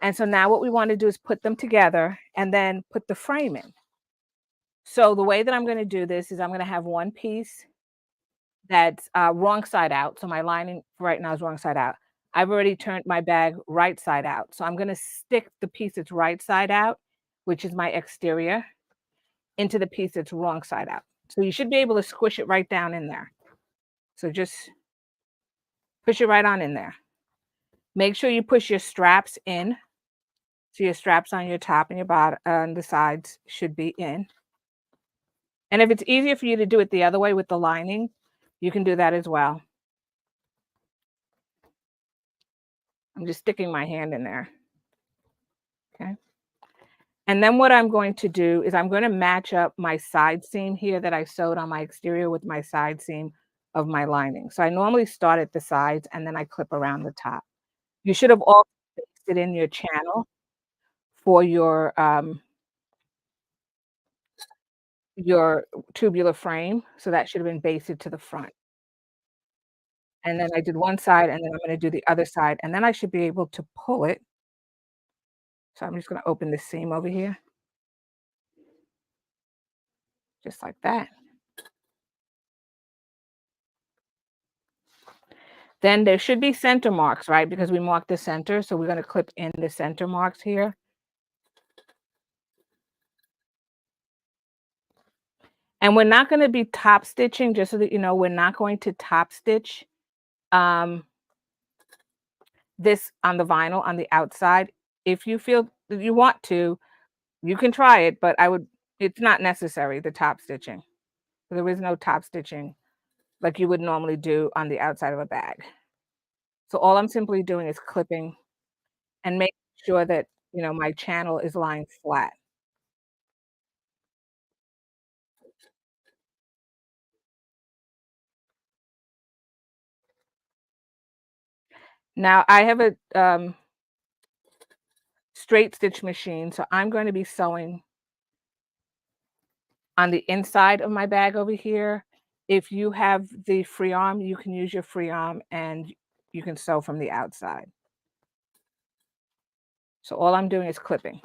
And so now what we want to do is put them together and then put the frame in. So the way that I'm going to do this is I'm going to have one piece that's wrong side out. So my lining right now is wrong side out. I've already turned my bag right side out. So I'm going to stick the piece that's right side out, which is my exterior, into the piece that's wrong side out. So you should be able to squish it right down in there. So just push it right on in there. Make sure you push your straps in. So your straps on your top and your bottom on the sides should be in. And if it's easier for you to do it the other way with the lining, you can do that as well. I'm just sticking my hand in there. Okay. And then what I'm going to do is I'm going to match up my side seam here that I sewed on my exterior with my side seam of my lining. So I normally start at the sides and then I clip around the top. You should have all fixed it in your channel for your tubular frame, so that should have been basted to the front. And then I did one side, and then I'm gonna do the other side, and then I should be able to pull it. So I'm just gonna open this seam over here, just like that. Then there should be center marks, right? Because we marked the center, so we're gonna clip in the center marks here. And we're not gonna be top stitching, just so that you know, we're not going to top stitch, um, this on the vinyl on the outside. If you feel that you want to, you can try it, but I would it's not necessary, the top stitching. There is no top stitching like you would normally do on the outside of a bag. So all I'm simply doing is clipping and making sure that, my channel is lying flat. Now I have a, straight stitch machine, so I'm going to be sewing on the inside of my bag over here. If you have the free arm, you can use your free arm and you can sew from the outside. So all I'm doing is clipping.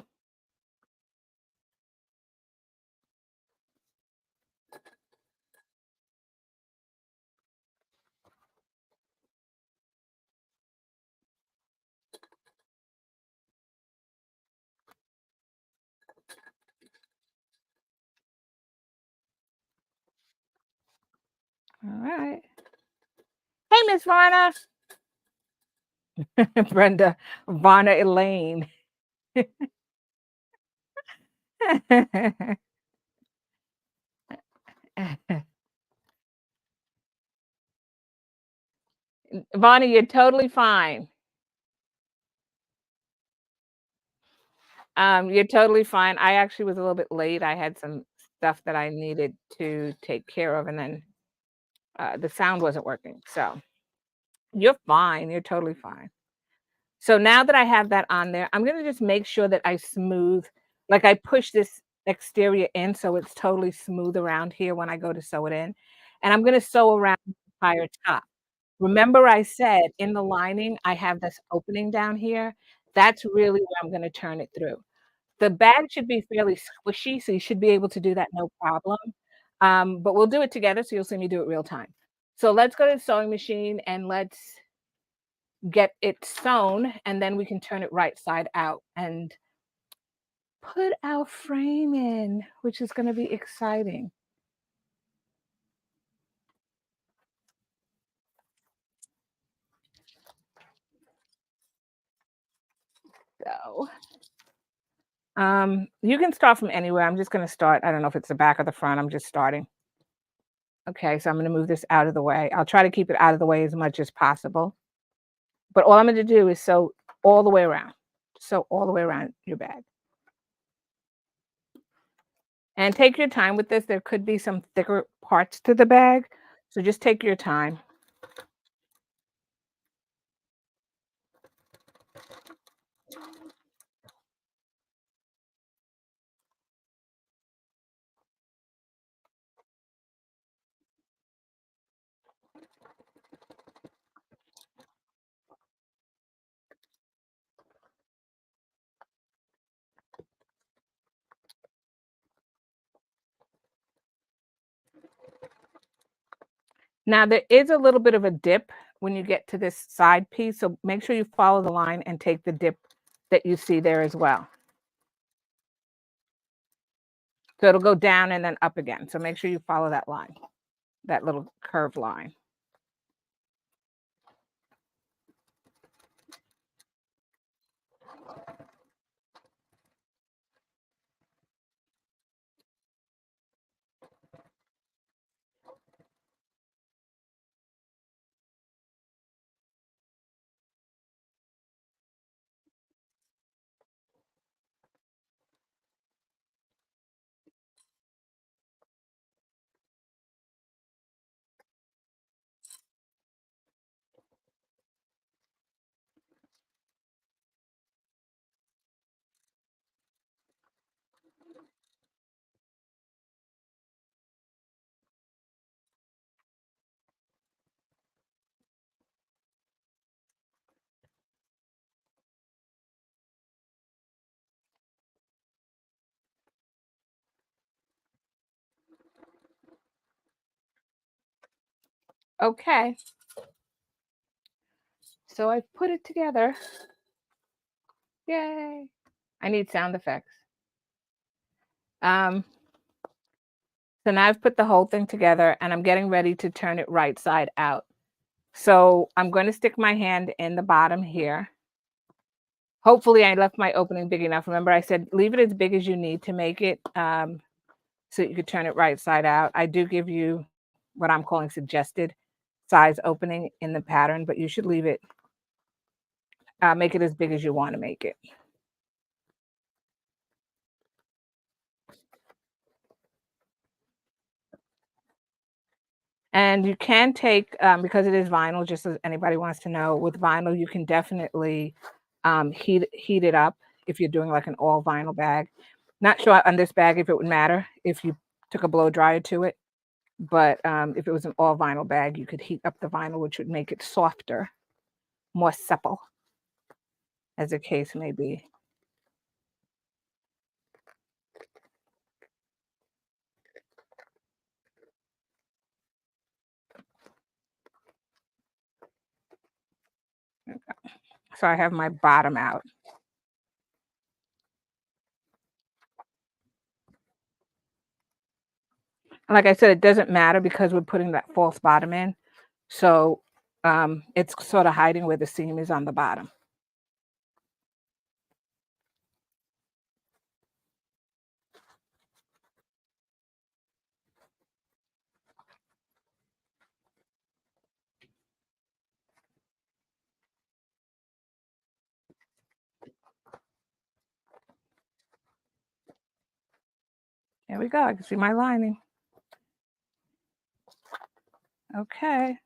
All right. Hey, Miss Varna. Brenda, Varna Elaine. Vonnie, you're totally fine. You're totally fine. I actually was a little bit late. I had some stuff that I needed to take care of, and then the sound wasn't working. So you're fine. You're totally fine. So now that I have that on there, I'm gonna just make sure that I smooth, like I push this exterior in so it's totally smooth around here when I go to sew it in. And I'm gonna sew around the entire top. Remember I said in the lining, I have this opening down here. That's really where I'm gonna turn it through. The bag should be fairly squishy, so you should be able to do that no problem. But we'll do it together, so you'll see me do it real time. So let's go to the sewing machine and let's get it sewn, and then we can turn it right side out and put our frame in, which is gonna be exciting. So, you can start from anywhere. I'm just gonna start, I don't know if it's the back or the front, I'm just starting. Okay, so I'm gonna move this out of the way. I'll try to keep it out of the way as much as possible. But all I'm gonna do is sew all the way around. Sew all the way around your bag. And take your time with this. There could be some thicker parts to the bag, so just take your time. Now there is a little bit of a dip when you get to this side piece, so make sure you follow the line and take the dip that you see there as well. So it'll go down and then up again. So make sure you follow that line, that little curved line. Okay, so I've put it together. Yay! I need sound effects. Um, so now I've put the whole thing together and I'm getting ready to turn it right side out. So I'm going to stick my hand in the bottom here. Hopefully, I left my opening big enough. Remember, I said leave it as big as you need to make it so you could turn it right side out. I do give you what I'm calling suggested size opening in the pattern, but you should leave it, make it as big as you want to make it. And you can take, because it is vinyl, just as anybody wants to know, with vinyl, you can definitely heat it up if you're doing like an all vinyl bag. Not sure on this bag if it would matter if you took a blow dryer to it, but if it was an all vinyl bag, you could heat up the vinyl, which would make it softer, more supple, as the case may be. So I have my bottom out. And like I said, it doesn't matter because we're putting that false bottom in. So it's sort of hiding where the seam is on the bottom. There we go. I can see my lining. Okay.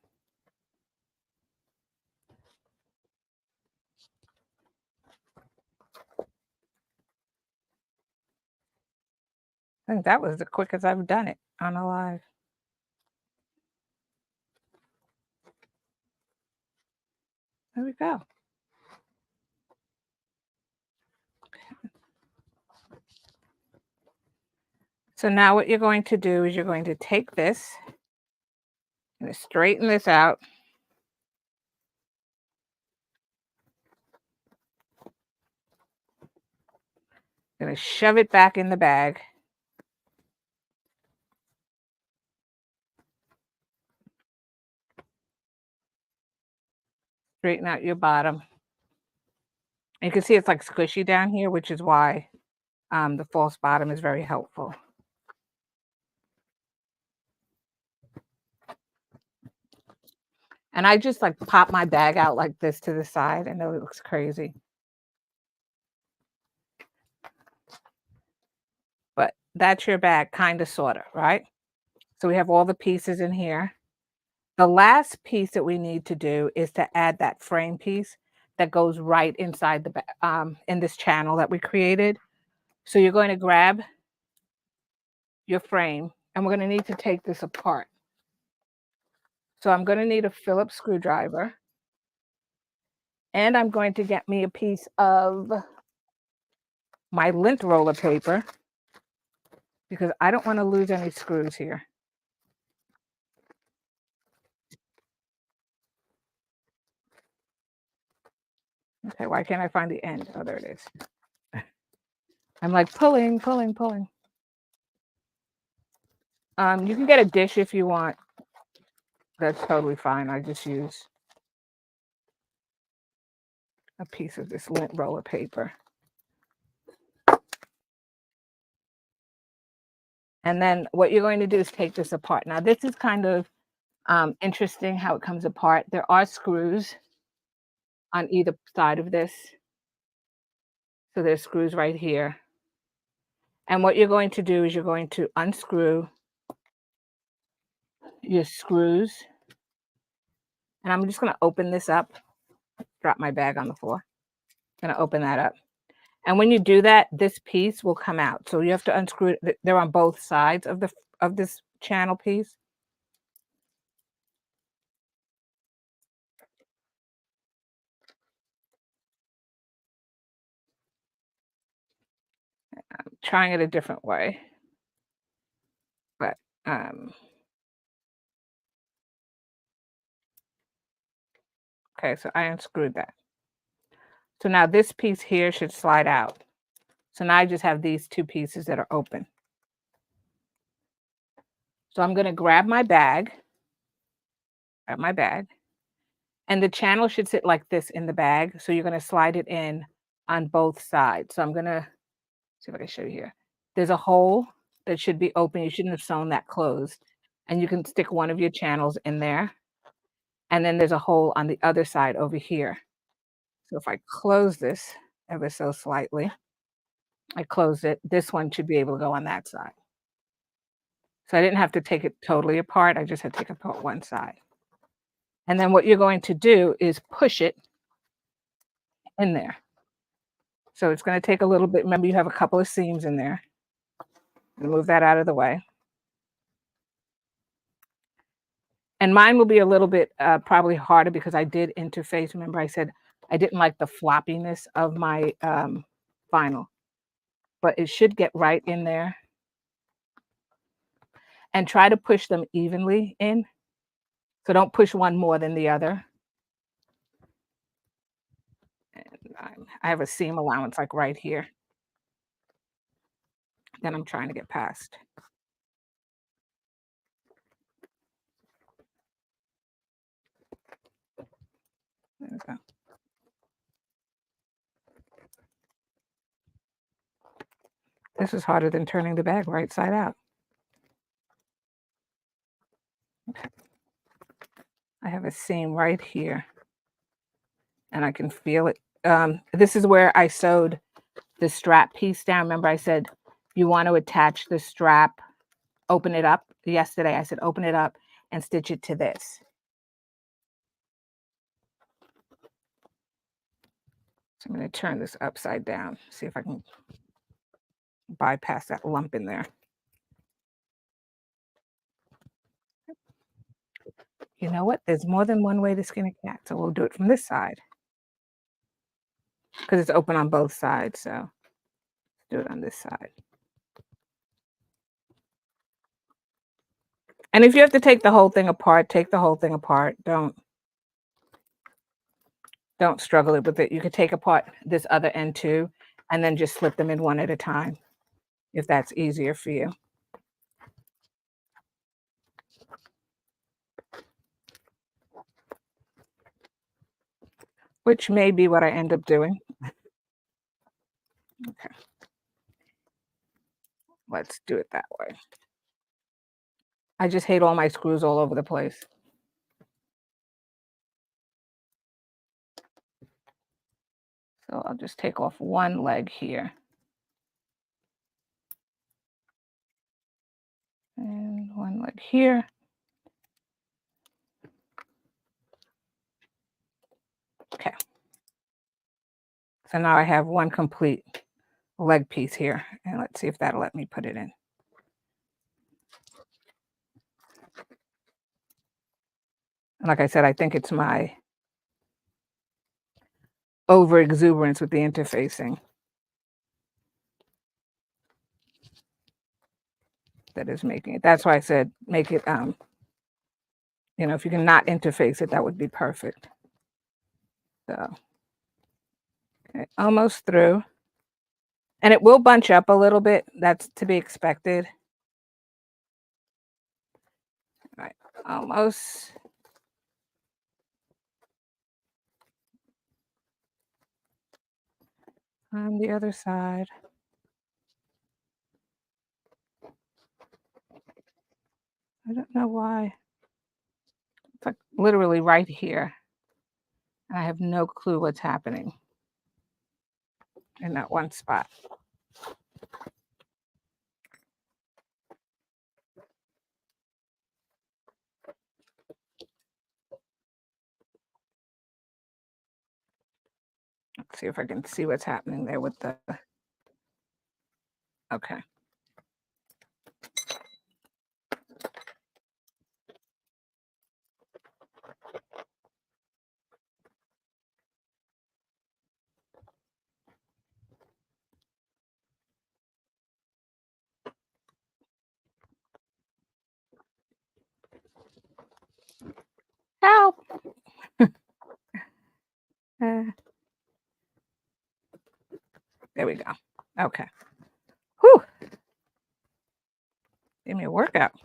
I think that was the quickest I've done it on a live. There we go. So now what you're going to do is you're going to take this and straighten this out. Gonna shove it back in the bag. Straighten out your bottom. And you can see it's like squishy down here, which is why the false bottom is very helpful. And I just like pop my bag out like this to the side. I know it looks crazy, but that's your bag, kind of, sort of, right? So we have all the pieces in here. The last piece that we need to do is to add that frame piece that goes right inside the in this channel that we created. So you're going to grab your frame and we're going to need to take this apart. So I'm going to need a Phillips screwdriver and I'm going to get me a piece of my lint roller paper because I don't want to lose any screws here. Okay, why can't I find the end? Oh, there it is. I'm like pulling, pulling, pulling. You can get a dish if you want. That's totally fine. I just use a piece of this lint roller paper. And then what you're going to do is take this apart. Now, this is kind of interesting how it comes apart. There are screws on either side of this. So there's screws right here. And what you're going to do is you're going to unscrew your screws. And I'm just going to open this up. Drop my bag on the floor. Going to open that up. And when you do that, this piece will come out. So you have to unscrew it. They're on both sides of this channel piece. Trying it a different way. But Okay, so I unscrewed that. So now this piece here should slide out. So now I just have these two pieces that are open. So I'm gonna grab my bag, and the channel should sit like this in the bag. So you're gonna slide it in on both sides. So I'm gonna see if I can show you here. There's a hole that should be open. You shouldn't have sewn that closed. And you can stick one of your channels in there. And then there's a hole on the other side over here. So if I close this ever so slightly, I close it. This one should be able to go on that side. So I didn't have to take it totally apart. I just had to take apart one side. And then what you're going to do is push it in there. So it's going to take a little bit. Remember, you have a couple of seams in there. Move that out of the way. And mine will be a little bit probably harder because I did interface. Remember, I said I didn't like the floppiness of my vinyl, but it should get right in there. And try to push them evenly in. So don't push one more than the other. And I have a seam allowance like right here that I'm trying to get past. There we go. This is harder than turning the bag right side out. Okay. I have a seam right here, and I can feel it. This is where I sewed the strap piece down. Remember, I said you want to attach the strap, open it up. Yesterday, I said open it up and stitch it to this. So I'm going to turn this upside down, see if I can bypass that lump in there. You know what? There's more than one way to skin a cat, so we'll do it from this side because it's open on both sides. So do it on this side. And if you have to take the whole thing apart, take the whole thing apart. Don't struggle with it. You could take apart this other end too, and then just slip them in one at a time if that's easier for you. Which may be what I end up doing. Okay. Let's do it that way. I just hate all my screws all over the place. So I'll just take off one leg here. And one leg here. Okay. So now I have one complete leg piece here. And let's see if that'll let me put it in. And like I said, I think it's my over exuberance with the interfacing that is making it. That's why I said make it, if you can not interface it, that would be perfect. So, okay, almost through. And it will bunch up a little bit. That's to be expected. All right, almost. On the other side. I don't know why. It's like literally right here. I have no clue what's happening in that one spot. Let's see if I can see what's happening there with the, okay. Help. Uh, there we go. Okay. Whew. Give me a workout. I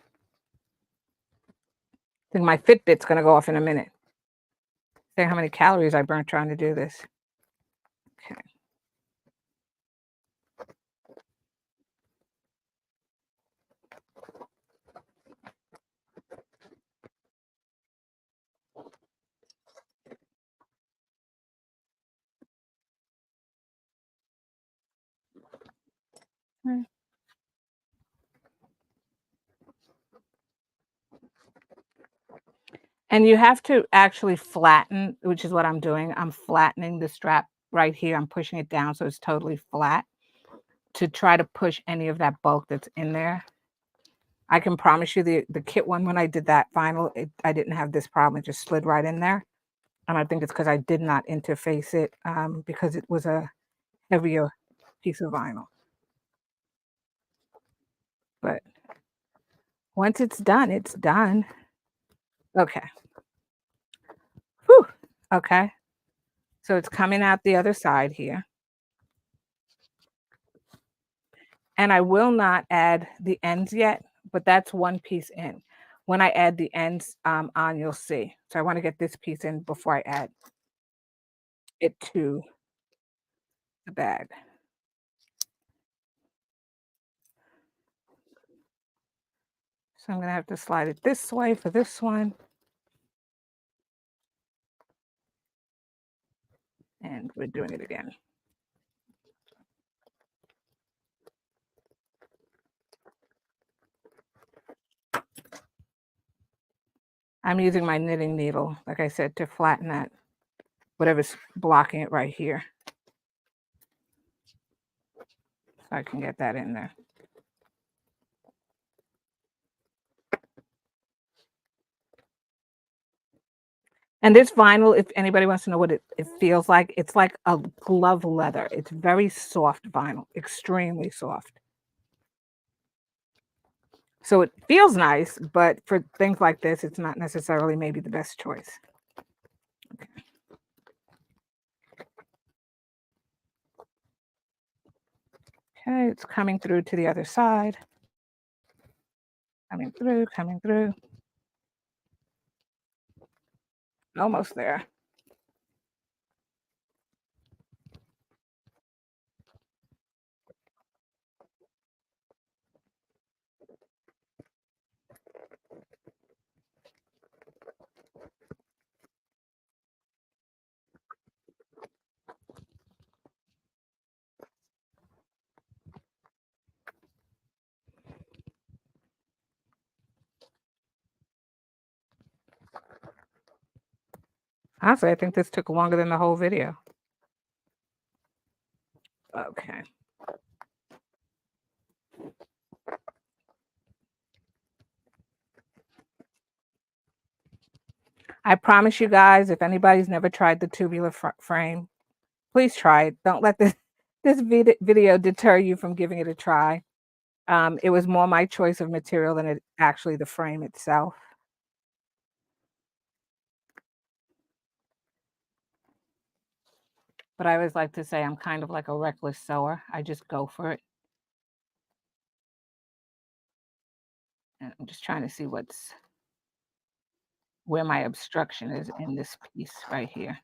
think my Fitbit's gonna go off in a minute. See how many calories I burnt trying to do this. Okay. Mm. And you have to actually flatten, which is what I'm doing. I'm flattening the strap right here. I'm pushing it down so it's totally flat to try to push any of that bulk that's in there. I can promise you the kit one, when I did that vinyl, I didn't have this problem. It just slid right in there. And I think it's because I did not interface it because it was a heavier piece of vinyl. But once it's done, it's done. Okay. Whew. Okay. So it's coming out the other side here. And I will not add the ends yet, but that's one piece in. When I add the ends on, you'll see. So I want to get this piece in before I add it to the bag. So I'm going to have to slide it this way for this one. And we're doing it again. I'm using my knitting needle, like I said, to flatten that, whatever's blocking it right here. So I can get that in there. And this vinyl, if anybody wants to know what it feels like, it's like a glove leather. It's very soft vinyl, extremely soft. So it feels nice, but for things like this, it's not necessarily maybe the best choice. Okay, it's coming through to the other side. Coming through, coming through. Almost there. Honestly, I think this took longer than the whole video. Okay. I promise you guys, if anybody's never tried the tubular frame, please try it. Don't let this video deter you from giving it a try. It was more my choice of material than it actually the frame itself. But I always like to say I'm kind of like a reckless sewer. I just go for it. And I'm just trying to see where my obstruction is in this piece right here.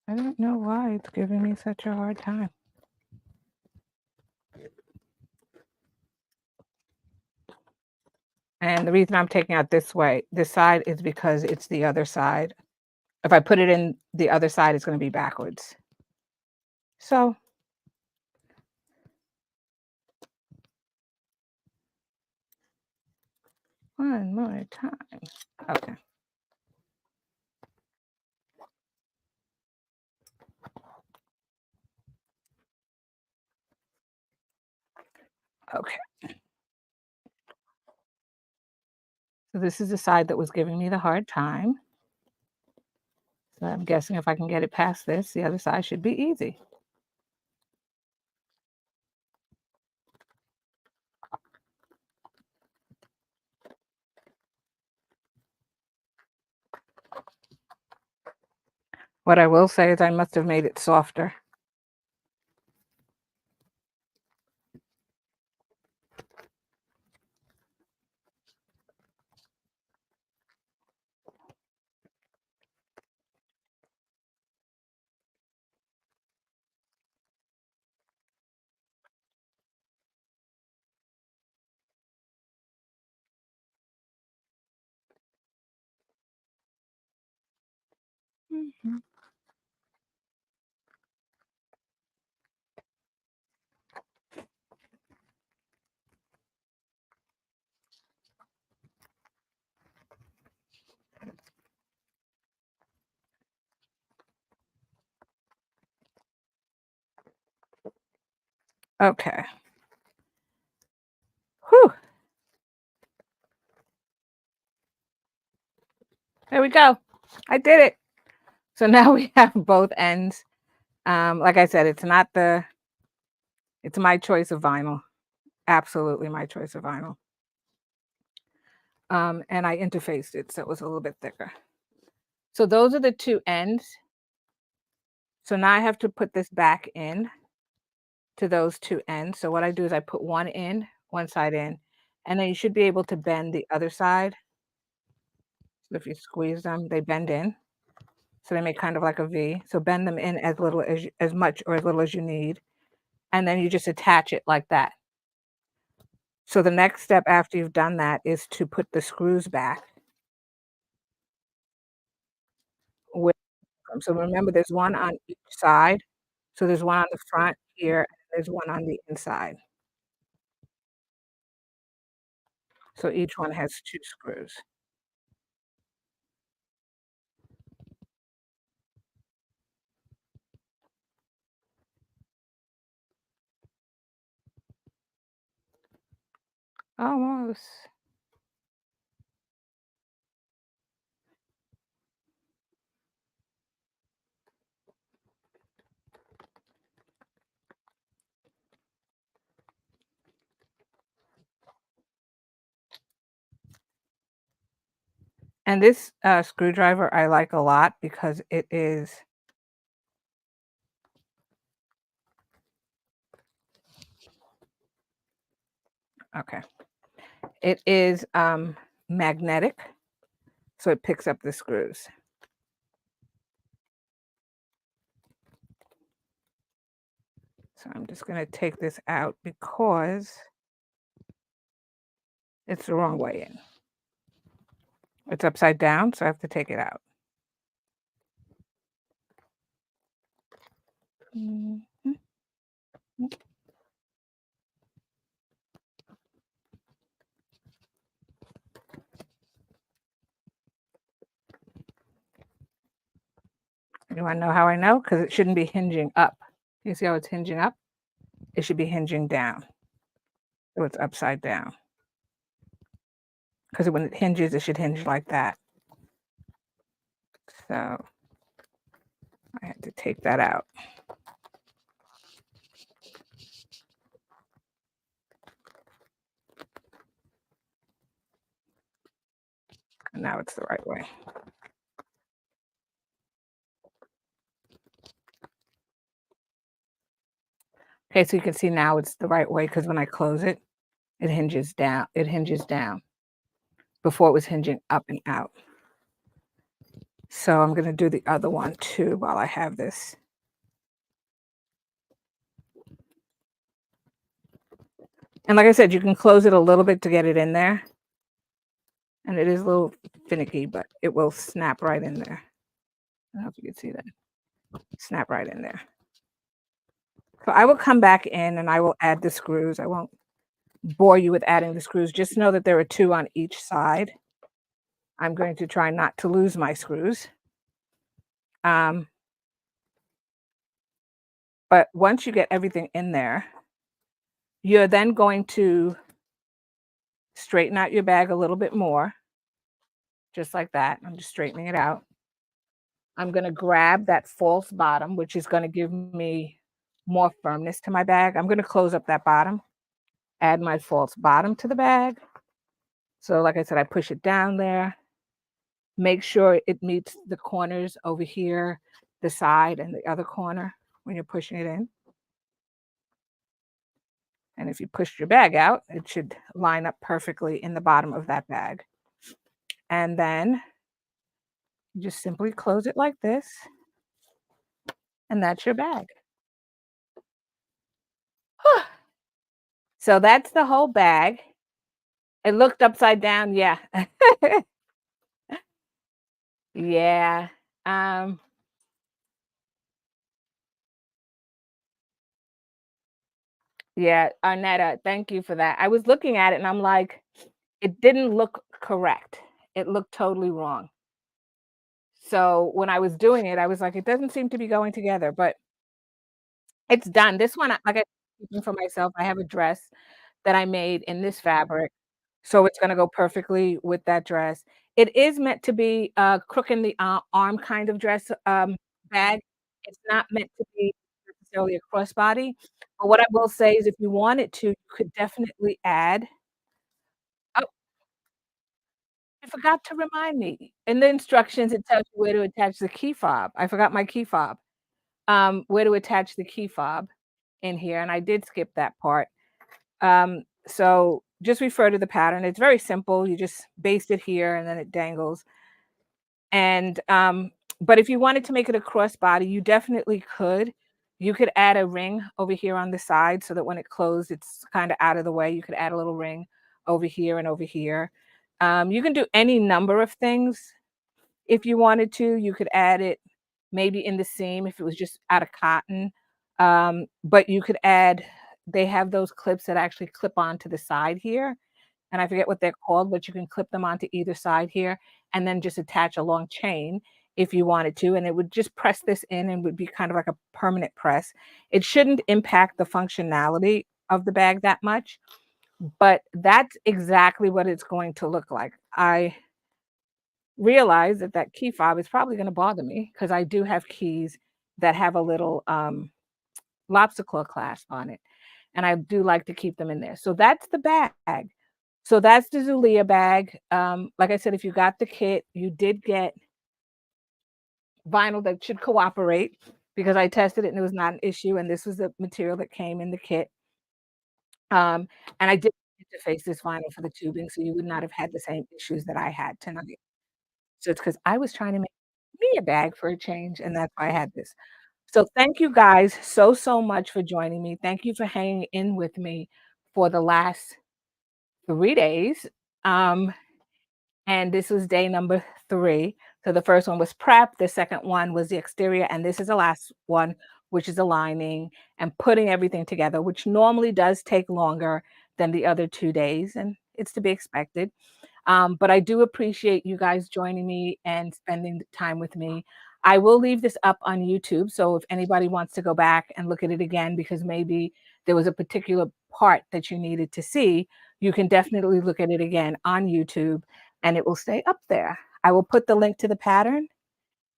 I don't know why it's giving me such a hard time. And the reason I'm taking out this side, is because it's the other side. If I put it in the other side, it's going to be backwards. So One more time. Okay. Okay. So this is the side that was giving me the hard time. So I'm guessing if I can get it past this, the other side should be easy. What I will say is I must have made it softer. Mhm. Okay. Whew. There we go. I did it. So now we have both ends. Like I said, it's my choice of vinyl. Absolutely my choice of vinyl. And I interfaced it, so it was a little bit thicker. So those are the two ends. So now I have to put this back in to those two ends. So what I do is I put one in, one side in, and then you should be able to bend the other side. So if you squeeze them, they bend in. So they make kind of like a V. So bend them in as little as much or as little as you need, and then you just attach it like that. So the next step after you've done that is to put the screws back with them. So remember there's one on each side. So there's one on the front here, and there's one on the inside. So each one has 2 screws. Almost. And this, screwdriver I like a lot because it is okay. It is, magnetic, so it picks up the screws. So I'm just gonna take this out because it's the wrong way in. It's upside down, so I have to take it out. Mhm. You wanna know how I know? Because it shouldn't be hinging up. You see how it's hinging up? It should be hinging down, so it's upside down. Because when it hinges, it should hinge like that. So I had to take that out, and now it's the right way. Okay, so you can see now it's the right way because when I close it, it hinges down. Before it was hinging up and out. So I'm gonna do the other one too while I have this. And like I said, you can close it a little bit to get it in there, and it is a little finicky, but it will snap right in there. I don't know if you can see that. Snap right in there. So I will come back in and I will add the screws. I won't bore you with adding the screws. Just know that there are 2 on each side. I'm going to try not to lose my screws. Um, but once you get everything in there, you're then going to straighten out your bag a little bit more, just like that. I'm just straightening it out. I'm gonna grab that false bottom, which is gonna give me more firmness to my bag. I'm gonna close up that bottom, add my false bottom to the bag. So like I said, I push it down there, make sure it meets the corners over here, the side and the other corner when you're pushing it in. And if you push your bag out, it should line up perfectly in the bottom of that bag. And then you just simply close it like this, and that's your bag. So that's the whole bag. It looked upside down, yeah. Yeah. Um, yeah, Arnetta, thank you for that. I was looking at it and I'm like, it didn't look correct. It looked totally wrong. So when I was doing it, I was like, it doesn't seem to be going together, but it's done. This one, like I keeping for myself, I have a dress that I made in this fabric. So it's gonna go perfectly with that dress. It is meant to be a crook in the arm kind of dress, bag. It's not meant to be necessarily a crossbody. But what I will say is if you wanted to, you could definitely add oh, I forgot to remind me. In the instructions, it tells you where to attach the key fob. I forgot my key fob. Where to attach the key fob in here, and I did skip that part. So just refer to the pattern. It's very simple. You just baste it here and then it dangles. And but if you wanted to make it a crossbody, you definitely could. You could add a ring over here on the side so that when it closed, it's kind of out of the way. You could add a little ring over here and over here. You can do any number of things if you wanted to. You could add it maybe in the seam if it was just out of cotton. But you could add, they have those clips that actually clip onto the side here, and I forget what they're called, but you can clip them onto either side here and then just attach a long chain if you wanted to, and it would just press this in and would be kind of like a permanent press. It shouldn't impact the functionality of the bag that much, but that's exactly what it's going to look like. I realize that that key fob is probably going to bother me because I do have keys that have a little lobster claw clasp on it, and I do like to keep them in there. So that's the bag. So that's the Zulia bag. Like I said, if you got the kit, you did get vinyl that should cooperate because I tested it and it was not an issue. And this was the material that came in the kit. Um, and I did interface this vinyl for the tubing, so you would not have had the same issues that I had tonight. So it's because I was trying to make me a bag for a change, and that's why I had this. So thank you guys so, so much for joining me. Thank you for hanging in with me for the last 3 days. Um, and this was day number 3. So the first one was prep, the second one was the exterior, and this is the last one, which is aligning and putting everything together, which normally does take longer than the other 2 days, and it's to be expected. But I do appreciate you guys joining me and spending the time with me. I will leave this up on YouTube, so if anybody wants to go back and look at it again because maybe there was a particular part that you needed to see, you can definitely look at it again on YouTube and it will stay up there. I will put the link to the pattern.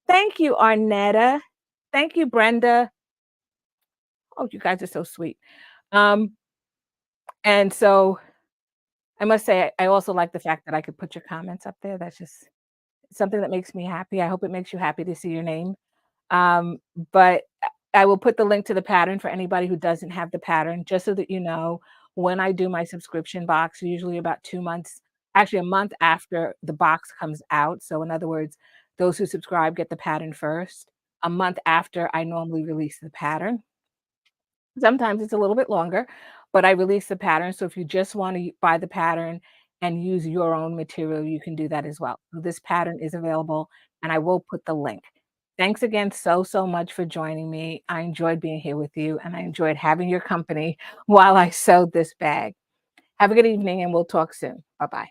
Thank you, Arnetta. Thank you, Brenda. Oh, you guys are so sweet. Um, and so I must say, I also like the fact that I could put your comments up there. That's just something that makes me happy. I hope it makes you happy to see your name. Um, but I will put the link to the pattern for anybody who doesn't have the pattern, just so that you know when I do my subscription box, usually about 2 months, actually a month after the box comes out. So in other words, those who subscribe get the pattern first. A month after I normally release the pattern. Sometimes it's a little bit longer, but I release the pattern. So if you just want to buy the pattern and use your own material, you can do that as well. So this pattern is available and I will put the link. Thanks again so, so much for joining me. I enjoyed being here with you and I enjoyed having your company while I sewed this bag. Have a good evening, and we'll talk soon. Bye-bye.